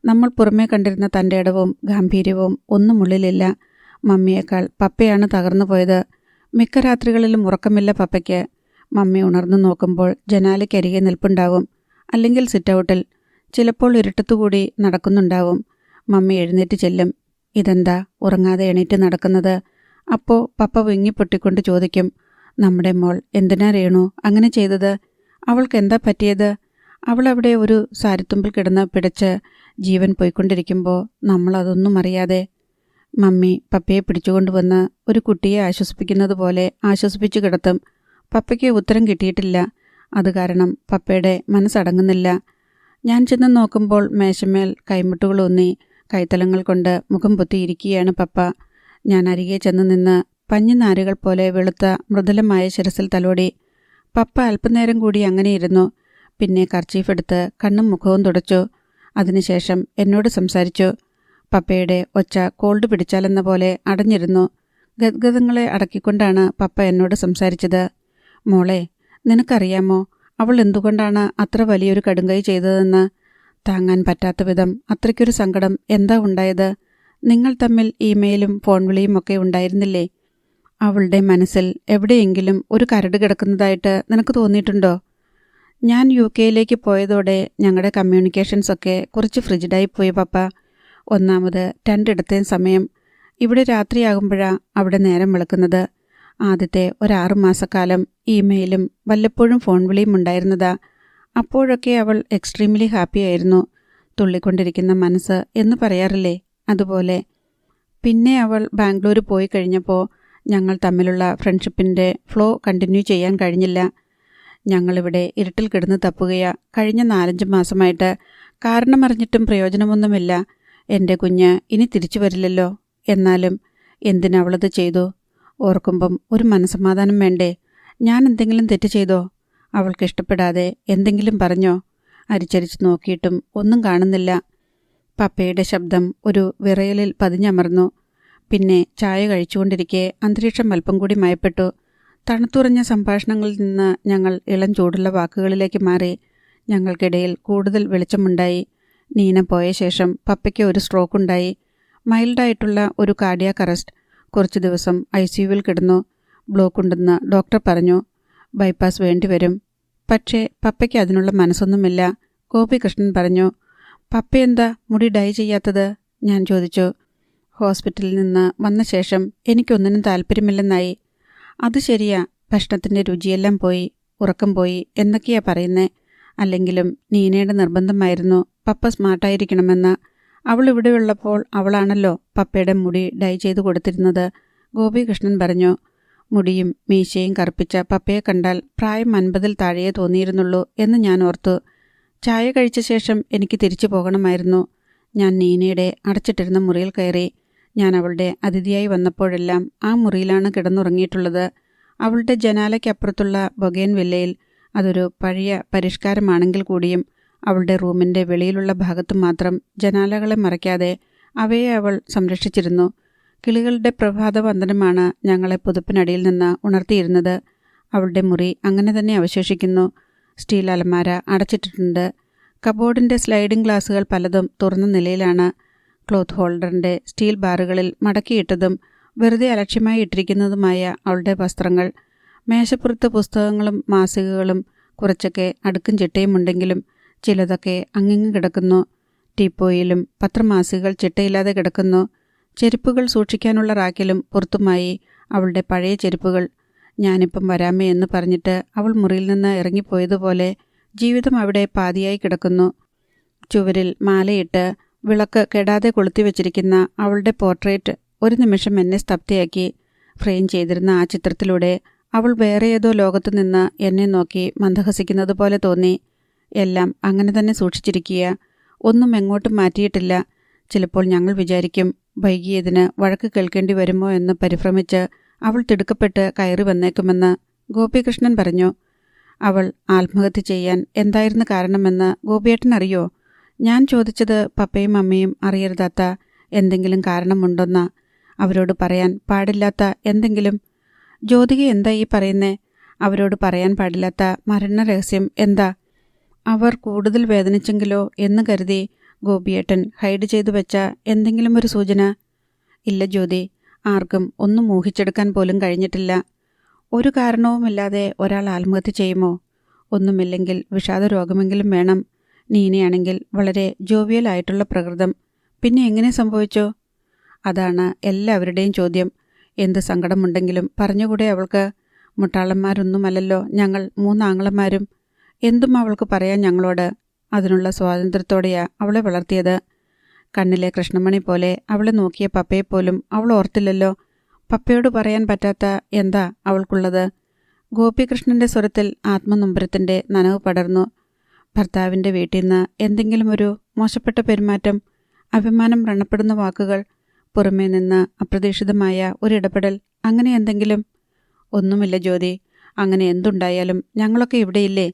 നമ്മൾ പുറമേ കണ്ടിരുന്ന തൻ്റെ ഇടവും ഗാംഭീര്യവും ഒന്നും ഉള്ളിലില്ല. മമ്മിയേക്കാൾ പപ്പയാണ് തകർന്നു പോയത്. മിക്ക രാത്രികളിലും ഉറക്കമില്ല പപ്പയ്ക്ക്. മമ്മി ഉണർന്നു നോക്കുമ്പോൾ ജനാലയ്ക്കരികെ നിൽപ്പുണ്ടാവും, അല്ലെങ്കിൽ സിറ്റൗട്ടിൽ. ചിലപ്പോൾ ഇരുട്ടത്തുകൂടി നടക്കുന്നുണ്ടാവും. മമ്മി എഴുന്നേറ്റ് ചെല്ലും. ഇതെന്താ ഉറങ്ങാതെ എണീറ്റ് നടക്കുന്നത്? അപ്പോൾ പപ്പ വിങ്ങിപ്പൊട്ടിക്കൊണ്ട് ചോദിക്കും, നമ്മുടെ മോൾ എന്തിനാ രേണു അങ്ങനെ ചെയ്തത്? അവൾക്ക് എന്താ പറ്റിയത്? അവളവിടെ ഒരു സാരിത്തുമ്പിൽ കിടന്ന് പിടച്ച് ജീവൻ പോയിക്കൊണ്ടിരിക്കുമ്പോൾ നമ്മളതൊന്നും അറിയാതെ. മമ്മി പപ്പയെ പിടിച്ചുകൊണ്ടുവന്ന് ഒരു കുട്ടിയെ ആശ്വസിപ്പിക്കുന്നത് പോലെ ആശ്വസിപ്പിച്ചു കിടത്തും. പപ്പയ്ക്ക് ഉത്തരം കിട്ടിയിട്ടില്ല. അത് കാരണം പപ്പയുടെ മനസ്സടങ്ങുന്നില്ല. ഞാൻ ചെന്ന് നോക്കുമ്പോൾ മേശമേൽ കൈമുട്ടുകളൊന്നി കൈത്തലങ്ങൾ കൊണ്ട് മുഖം പൊത്തിയിരിക്കുകയാണ് പപ്പ. ഞാൻ അരികെ ചെന്ന് നിന്ന് പഞ്ഞിനാരുകൾ പോലെ വെളുത്ത മൃദുലമായ ശിരസിൽ തലോടി. പപ്പ അല്പനേരം കൂടി അങ്ങനെയിരുന്നു. പിന്നെ കർച്ചീഫ് എടുത്ത് കണ്ണും മുഖവും തുടച്ചു. അതിനുശേഷം എന്നോട് സംസാരിച്ചു. പപ്പയുടെ ഒച്ച കോൾഡ് പിടിച്ചാലെന്ന പോലെ അടഞ്ഞിരുന്നു. ഗദ്ഗതങ്ങളെ അടക്കിക്കൊണ്ടാണ് പപ്പ എന്നോട് സംസാരിച്ചത്. മോളെ, നിനക്കറിയാമോ അവൾ എന്തുകൊണ്ടാണ് അത്ര വലിയൊരു കടുങ്കൈ ചെയ്തതെന്ന്? താങ്ങാൻ പറ്റാത്ത വിധം അത്രയ്ക്കൊരു സങ്കടം എന്താ ഉണ്ടായത്? നിങ്ങൾ തമ്മിൽ ഇമെയിലും ഫോൺ വിളിയും ഒക്കെ ഉണ്ടായിരുന്നില്ലേ? അവളുടെ മനസ്സിൽ എവിടെയെങ്കിലും ഒരു കരട് കിടക്കുന്നതായിട്ട് നിനക്ക് തോന്നിയിട്ടുണ്ടോ? ഞാൻ UK പോയതോടെ ഞങ്ങളുടെ കമ്മ്യൂണിക്കേഷൻസൊക്കെ കുറച്ച് ഫ്രിജിഡായിപ്പോയി പപ്പ. ഒന്നാമത് 2 ഇടത്തേം സമയം. ഇവിടെ രാത്രിയാകുമ്പോഴാണ് അവിടെ നേരം വെളുക്കുന്നത്. ആദ്യത്തെ 6 മാസക്കാലം ഇമെയിലും വല്ലപ്പോഴും ഫോൺ വിളിയും ഉണ്ടായിരുന്നതാ. അപ്പോഴൊക്കെ അവൾ എക്സ്ട്രീംലി ഹാപ്പിയായിരുന്നു. തുള്ളിക്കൊണ്ടിരിക്കുന്ന മനസ്സ് എന്ന് പറയാറില്ലേ, അതുപോലെ. പിന്നെ അവൾ ബാംഗ്ലൂർ പോയി കഴിഞ്ഞപ്പോൾ ഞങ്ങൾ തമ്മിലുള്ള ഫ്രണ്ട്ഷിപ്പിൻ്റെ ഫ്ലോ കണ്ടിന്യൂ ചെയ്യാൻ കഴിഞ്ഞില്ല. ഞങ്ങളിവിടെ ഇരുട്ടിൽ കിടന്ന് തപ്പുകയാ കഴിഞ്ഞ 4-5 മാസമായിട്ട്. കാരണമറിഞ്ഞിട്ടും പ്രയോജനമൊന്നുമില്ല. എൻ്റെ കുഞ്ഞ് ഇനി തിരിച്ചു വരില്ലല്ലോ. എന്നാലും എന്തിനവളത് ചെയ്തു? ഓർക്കുമ്പം ഒരു മനസ്സമാധാനം വേണ്ടേ? ഞാൻ എന്തെങ്കിലും തെറ്റ് ചെയ്തോ? അവൾക്ക് ഇഷ്ടപ്പെടാതെ എന്തെങ്കിലും പറഞ്ഞോ? അരിച്ചരിച്ച് നോക്കിയിട്ടും ഒന്നും കാണുന്നില്ല. പപ്പയുടെ ശബ്ദം ഒരു വിറയലിൽ പതിഞ്ഞമർന്നു. പിന്നെ ചായ കഴിച്ചുകൊണ്ടിരിക്കെ അന്തരീക്ഷം അല്പം കൂടി മയപ്പെട്ടു. തണുത്തുറഞ്ഞ സംഭാഷണങ്ങളിൽ നിന്ന് ഞങ്ങൾ ഇളം ചൂടുള്ള വാക്കുകളിലേക്ക് മാറി. ഞങ്ങൾക്കിടയിൽ കൂടുതൽ വെളിച്ചമുണ്ടായി. നീന പോയ ശേഷം പപ്പയ്ക്ക് ഒരു സ്ട്രോക്ക് ഉണ്ടായി. മൈൽഡായിട്ടുള്ള ഒരു കാർഡിയാക് അറസ്റ്റ്. കുറച്ച് ദിവസം ICUവിൽ കിടന്നു. ബ്ലോക്ക് ഉണ്ടെന്ന് ഡോക്ടർ പറഞ്ഞു. ബൈപ്പാസ് വേണ്ടിവരും. പക്ഷേ പപ്പയ്ക്ക് അതിനുള്ള മനസ്സൊന്നുമില്ല. ഗോപികൃഷ്ണൻ പറഞ്ഞു. പപ്പയെന്താ മുടി ഡൈ ചെയ്യാത്തത്? ഞാൻ ചോദിച്ചു. ഹോസ്പിറ്റലിൽ നിന്ന് വന്ന ശേഷം എനിക്കൊന്നിനും താല്പര്യമില്ലെന്നായി. അത് ശരിയാ, ഭക്ഷണത്തിൻ്റെ രുചിയെല്ലാം പോയി, ഉറക്കം പോയി എന്നൊക്കെയാ പറയുന്നേ. അല്ലെങ്കിലും നീനയുടെ നിർബന്ധമായിരുന്നു പപ്പ സ്മാർട്ടായിരിക്കണമെന്ന്. അവൾ ഇവിടെയുള്ളപ്പോൾ അവളാണല്ലോ പപ്പയുടെ മുടി ഡൈ ചെയ്ത് കൊടുത്തിരുന്നത്. ഗോപികൃഷ്ണൻ പറഞ്ഞു. മുടിയും മീശയും കറുപ്പിച്ച പപ്പയെ കണ്ടാൽ പ്രായം 50-ൽ താഴെയേ തോന്നിയിരുന്നുള്ളൂ എന്ന് ഞാൻ ഓർത്തു. ചായ കഴിച്ച ശേഷം എനിക്ക് തിരിച്ചു പോകണമായിരുന്നു. ഞാൻ നീനയുടെ അടച്ചിട്ടിരുന്ന മുറിയിൽ കയറി. ഞാൻ അവളുടെ അതിഥിയായി വന്നപ്പോഴെല്ലാം ആ മുറിയിലാണ് കിടന്നുറങ്ങിയിട്ടുള്ളത്. അവളുടെ ജനാലയ്ക്കപ്പുറത്തുള്ള ബൊഗേൻ വില്ലയിൽ അതൊരു പഴയ പരിഷ്കാരമാണെങ്കിൽ കൂടിയും അവളുടെ റൂമിൻ്റെ വെളിയിലുള്ള ഭാഗത്തു മാത്രം ജനാലകളെ മറയ്ക്കാതെ അവയെ അവൾ സംരക്ഷിച്ചിരുന്നു. കിളികളുടെ പ്രഭാതവന്ദനമാണ് ഞങ്ങളെ പുതുപ്പിനടിയിൽ നിന്ന് ഉണർത്തിയിരുന്നത്. അവളുടെ മുറി അങ്ങനെ തന്നെ അവശേഷിക്കുന്നു. സ്റ്റീൽ അലമാര അടച്ചിട്ടിട്ടുണ്ട്. കബോർഡിൻ്റെ സ്ലൈഡിംഗ് ഗ്ലാസുകൾ പലതും തുറന്ന നിലയിലാണ്. ക്ലോത്ത് ഹോൾഡറിൻ്റെ സ്റ്റീൽ ബാറുകളിൽ മടക്കിയിട്ടതും വെറുതെ അലക്ഷ്യമായി ഇട്ടിരിക്കുന്നതുമായ അവളുടെ വസ്ത്രങ്ങൾ, മേശപ്പുറത്ത് പുസ്തകങ്ങളും മാസികകളും കുറച്ചൊക്കെ അടുക്കും ചിട്ടയും ഉണ്ടെങ്കിലും ചിലതൊക്കെ അങ്ങിങ്ങ് കിടക്കുന്നു. ടീപ്പോയിലും പത്രമാസികകൾ ചിട്ടയില്ലാതെ കിടക്കുന്നു. ചെരുപ്പുകൾ സൂക്ഷിക്കാനുള്ള റാക്കിലും പുറത്തുമായി അവളുടെ പഴയ ചെരുപ്പുകൾ. ഞാനിപ്പം വരാമേ എന്ന് പറഞ്ഞിട്ട് അവൾ മുറിയിൽ നിന്ന് ഇറങ്ങിപ്പോയതുപോലെ ജീവിതം അവിടെ പാതിയായി കിടക്കുന്നു. ചുവരിൽ മാലയിട്ട് വിളക്ക് കെടാതെ കൊളുത്തി വച്ചിരിക്കുന്ന അവളുടെ പോർട്രേറ്റ് ഒരു നിമിഷം എന്നെ സ്തബ്ധയാക്കി. ഫ്രെയിം ചെയ്തിരുന്ന ആ ചിത്രത്തിലൂടെ അവൾ വേറെ ഏതോ ലോകത്തു നിന്ന് എന്നെ നോക്കി മന്ദഹസിക്കുന്നത് പോലെ തോന്നി. എല്ലാം അങ്ങനെ തന്നെ സൂക്ഷിച്ചിരിക്കുക, ഒന്നും എങ്ങോട്ടും മാറ്റിയിട്ടില്ല. ചിലപ്പോൾ ഞങ്ങൾ വിചാരിക്കും വൈകിയതിന് വഴക്ക് കേൾക്കേണ്ടി വരുമോ എന്ന് പരിഭ്രമിച്ച് അവൾ തിടുക്കപ്പെട്ട് കയറി വന്നേക്കുമെന്ന്. ഗോപികൃഷ്ണൻ പറഞ്ഞു. അവൾ ആത്മഹത്യ ചെയ്യാൻ എന്തായിരുന്നു കാരണമെന്ന് ഗോപിയേട്ടനറിയോ? ഞാൻ ചോദിച്ചത് പപ്പയും അമ്മയും അറിയരുതാത്ത എന്തെങ്കിലും കാരണമുണ്ടെന്നാ. അവരോട് പറയാൻ പാടില്ലാത്ത എന്തെങ്കിലും. ജ്യോതിക എന്താ ഈ പറയുന്നേ? അവരോട് പറയാൻ പാടില്ലാത്ത മരണരഹസ്യം എന്താ? അവർ കൂടുതൽ വേദനിച്ചെങ്കിലോ എന്ന് കരുതി ഗോപിയേട്ടൻ ഹൈഡ് ചെയ്തു വെച്ച എന്തെങ്കിലും ഒരു സൂചന? ഇല്ല ജ്യോതി, ആർക്കും ഒന്നും ഊഹിച്ചെടുക്കാൻ പോലും കഴിഞ്ഞിട്ടില്ല. ഒരു കാരണവുമില്ലാതെ ഒരാൾ ആത്മഹത്യ ചെയ്യുമോ? ഒന്നുമില്ലെങ്കിൽ വിഷാദ രോഗമെങ്കിലും വേണം. നീനയാണെങ്കിൽ വളരെ ജോവിയലായിട്ടുള്ള പ്രകൃതം. പിന്നെ എങ്ങനെ സംഭവിച്ചോ? അതാണ് എല്ലാവരുടെയും ചോദ്യം. എന്ത് സങ്കടമുണ്ടെങ്കിലും പറഞ്ഞുകൂടെ അവൾക്ക്? മുട്ടാളന്മാരൊന്നുമല്ലല്ലോ ഞങ്ങൾ 3 ആങ്ങളമാരും. എന്തും അവൾക്ക് പറയാൻ ഞങ്ങളോട്. അതിനുള്ള സ്വാതന്ത്ര്യത്തോടെയാ അവളെ വളർത്തിയത്. കണ്ണിലെ കൃഷ്ണമണി പോലെ അവളെ നോക്കിയ പപ്പയെപ്പോലും അവൾ ഓർത്തില്ലല്ലോ. പപ്പയോട് പറയാൻ പറ്റാത്ത എന്താ അവൾക്കുള്ളത്? ഗോപികൃഷ്ണന്റെ സ്വരത്തിൽ ആത്മനൊമ്പരത്തിൻ്റെ നനവ് പടർന്നു. ഭർത്താവിൻ്റെ വീട്ടിൽ നിന്ന് എന്തെങ്കിലും ഒരു മോശപ്പെട്ട പെരുമാറ്റം, അഭിമാനം വ്രണപ്പെടുന്ന വാക്കുകൾ, പുറമേ നിന്ന് അപ്രതീക്ഷിതമായ ഒരിടപെടൽ, അങ്ങനെ എന്തെങ്കിലും? ഒന്നുമില്ല ജ്യോതി. അങ്ങനെ എന്തുണ്ടായാലും ഞങ്ങളൊക്കെ ഇവിടെയില്ലേ?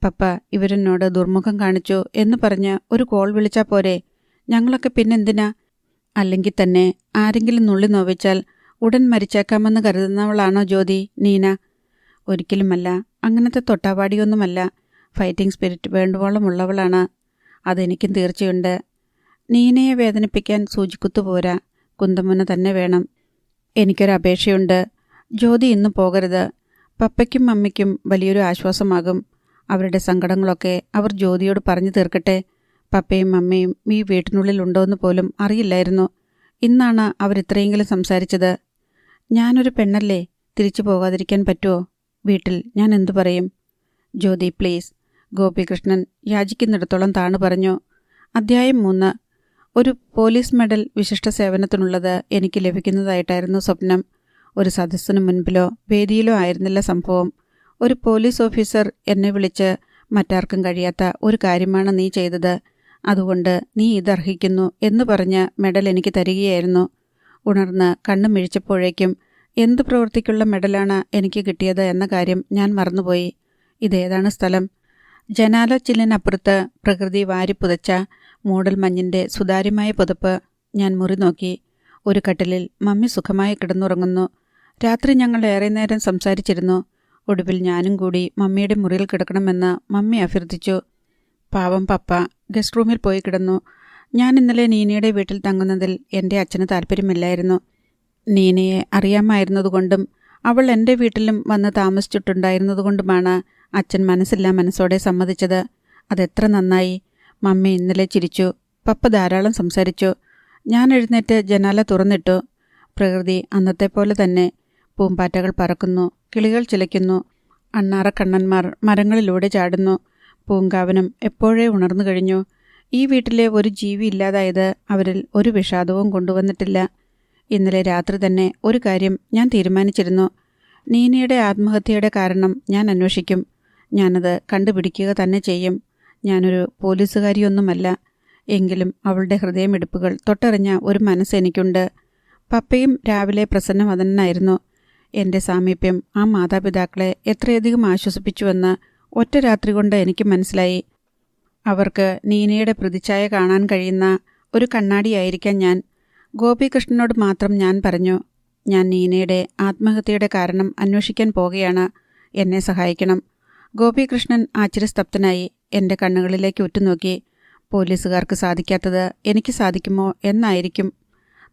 പപ്പ ഇവരെന്നോട് ദുർമുഖം കാണിച്ചു എന്ന് പറഞ്ഞ് ഒരു കോൾ വിളിച്ചാൽ പോരെ? ഞങ്ങളൊക്കെ പിന്നെന്തിനാ? അല്ലെങ്കിൽ തന്നെ ആരെങ്കിലും നുള്ളി നോവിച്ചാൽ ഉടൻ മരിച്ചേക്കാമെന്ന് കരുതുന്നവളാണോ ജ്യോതി നീന? ഒരിക്കലുമല്ല. അങ്ങനത്തെ തൊട്ടാവാടിയൊന്നുമല്ല. ഫൈറ്റിംഗ് സ്പിരിറ്റ് വേണ്ടുവോളം ഉള്ളവളാണ്. അതെനിക്കും തീർച്ചയുണ്ട്. നീനയെ വേദനിപ്പിക്കാൻ സൂചിക്കുത്തു പോരാ, കുന്തമുന തന്നെ വേണം. എനിക്കൊരപേക്ഷയുണ്ട്. ജ്യോതി ഇന്ന് പോകരുത്. പപ്പയ്ക്കും അമ്മയ്ക്കും വലിയൊരു ആശ്വാസമാകും. അവരുടെ സങ്കടങ്ങളൊക്കെ അവർ ജ്യോതിയോട് പറഞ്ഞു തീർക്കട്ടെ. പപ്പയും അമ്മയും ഈ വീട്ടിനുള്ളിൽ ഉണ്ടോയെന്ന് പോലും അറിയില്ലായിരുന്നു. ഇന്നാണ് അവരിത്രയെങ്കിലും സംസാരിച്ചത്. ഞാനൊരു പെണ്ണല്ലേ, തിരിച്ചു പോകാതിരിക്കാൻ പറ്റുമോ? വീട്ടിൽ ഞാൻ എന്തു പറയും? ജ്യോതി പ്ലീസ്. ഗോപികൃഷ്ണൻ യാചിക്കുന്നിടത്തോളം താണു പറഞ്ഞു. അധ്യായം 3. ഒരു പോലീസ് മെഡൽ വിശിഷ്ട സേവനത്തിനുള്ളത് എനിക്ക് ലഭിക്കുന്നതായിട്ടായിരുന്നു സ്വപ്നം. ഒരു സദസ്സിനു മുൻപിലോ വേദിയിലോ ആയിരുന്നില്ല സംഭവം. ഒരു പോലീസ് ഓഫീസർ എന്നെ വിളിച്ച് മറ്റാർക്കും കഴിയാത്ത ഒരു കാര്യമാണ് നീ ചെയ്തത്, അതുകൊണ്ട് നീ ഇതർഹിക്കുന്നു എന്ന് പറഞ്ഞ് മെഡൽ എനിക്ക് തരികയായിരുന്നു. ഉണർന്ന് കണ്ണു മിഴിച്ചപ്പോഴേക്കും എന്ത് പ്രവൃത്തിക്കുള്ള മെഡലാണ് എനിക്ക് കിട്ടിയത് എന്ന കാര്യം ഞാൻ മറന്നുപോയി. ഇതേതാണ് സ്ഥലം? ജനാല ചില്ലിനപ്പുറത്ത് പ്രകൃതി വാരിപ്പുതച്ച മൂടൽ മഞ്ഞിൻ്റെ സുതാര്യമായ പുതപ്പ്. ഞാൻ മുറി നോക്കി. ഒരു കട്ടിലിൽ മമ്മി സുഖമായി കിടന്നുറങ്ങുന്നു. രാത്രി ഞങ്ങൾ ഏറെ നേരം സംസാരിച്ചിരുന്നു. ഒടുവിൽ ഞാനും കൂടി മമ്മിയുടെ മുറിയിൽ കിടക്കണമെന്ന് മമ്മി അഭ്യർത്ഥിച്ചു. പാവം പപ്പ ഗസ്റ്റ് റൂമിൽ പോയി കിടന്നു. ഞാൻ ഇന്നലെ നീനയുടെ വീട്ടിൽ തങ്ങുന്നതിൽ എൻ്റെ അച്ഛന് താല്പര്യമില്ലായിരുന്നു. നീനയെ അറിയാമായിരുന്നതുകൊണ്ടും അവൾ എൻ്റെ വീട്ടിലും വന്ന് താമസിച്ചിട്ടുണ്ടായിരുന്നതുകൊണ്ടുമാണ് അച്ഛൻ മനസ്സില്ലാ മനസ്സോടെ സമ്മതിച്ചത്. അതെത്ര നന്നായി. മമ്മി ഇന്നലെ ചിരിച്ചു. പപ്പ ധാരാളം സംസാരിച്ചു. ഞാൻ എഴുന്നേറ്റ് ജനാല തുറന്നിട്ടു. പ്രകൃതി അന്നത്തെ പോലെ തന്നെ. പൂമ്പാറ്റകൾ പറക്കുന്നു, കിളികൾ ചിലയ്ക്കുന്നു, അണ്ണാറക്കണ്ണന്മാർ മരങ്ങളിലൂടെ ചാടുന്നു. പൂങ്കാവനം എപ്പോഴേ ഉണർന്നു കഴിഞ്ഞു. ഈ വീട്ടിലെ ഒരു ജീവി ഇല്ലാതായത് അവരിൽ ഒരു വിഷാദവും കൊണ്ടുവന്നിട്ടില്ല. ഇന്നലെ രാത്രി തന്നെ ഒരു കാര്യം ഞാൻ തീരുമാനിച്ചിരുന്നു. നീനയുടെ ആത്മഹത്യയുടെ കാരണം ഞാൻ അന്വേഷിക്കും. ഞാനത് കണ്ടുപിടിക്കുക തന്നെ ചെയ്യും. ഞാനൊരു പോലീസുകാരിയൊന്നുമല്ല. എങ്കിലും അവളുടെ ഹൃദയമിടിപ്പുകൾ തൊട്ടറിഞ്ഞ ഒരു മനസ്സ് എനിക്കുണ്ട്. പപ്പയും രാവിലെ പ്രസന്നവദനായിരുന്നു. എൻ്റെ സാമീപ്യം ആ മാതാപിതാക്കളെ എത്രയധികം ആശ്വസിപ്പിച്ചുവെന്ന് ഒറ്റ രാത്രി കൊണ്ട് എനിക്ക് മനസ്സിലായി. അവർക്ക് നീനയുടെ പ്രതിച്ഛായ കാണാൻ കഴിയുന്ന ഒരു കണ്ണാടിയായിരിക്കാം ഞാൻ. ഗോപികൃഷ്ണനോട് മാത്രം ഞാൻ പറഞ്ഞു, ഞാൻ നീനയുടെ ആത്മഹത്യയുടെ കാരണം അന്വേഷിക്കാൻ പോകുകയാണ്. എന്നെ സഹായിക്കണം. ഗോപികൃഷ്ണൻ ആശ്ചര്യസ്തബ്ധനായി എൻ്റെ കണ്ണുകളിലേക്ക് ഉറ്റുനോക്കി. പോലീസുകാർക്ക് സാധിക്കാത്തത് എനിക്ക് സാധിക്കുമോ എന്നായിരിക്കും.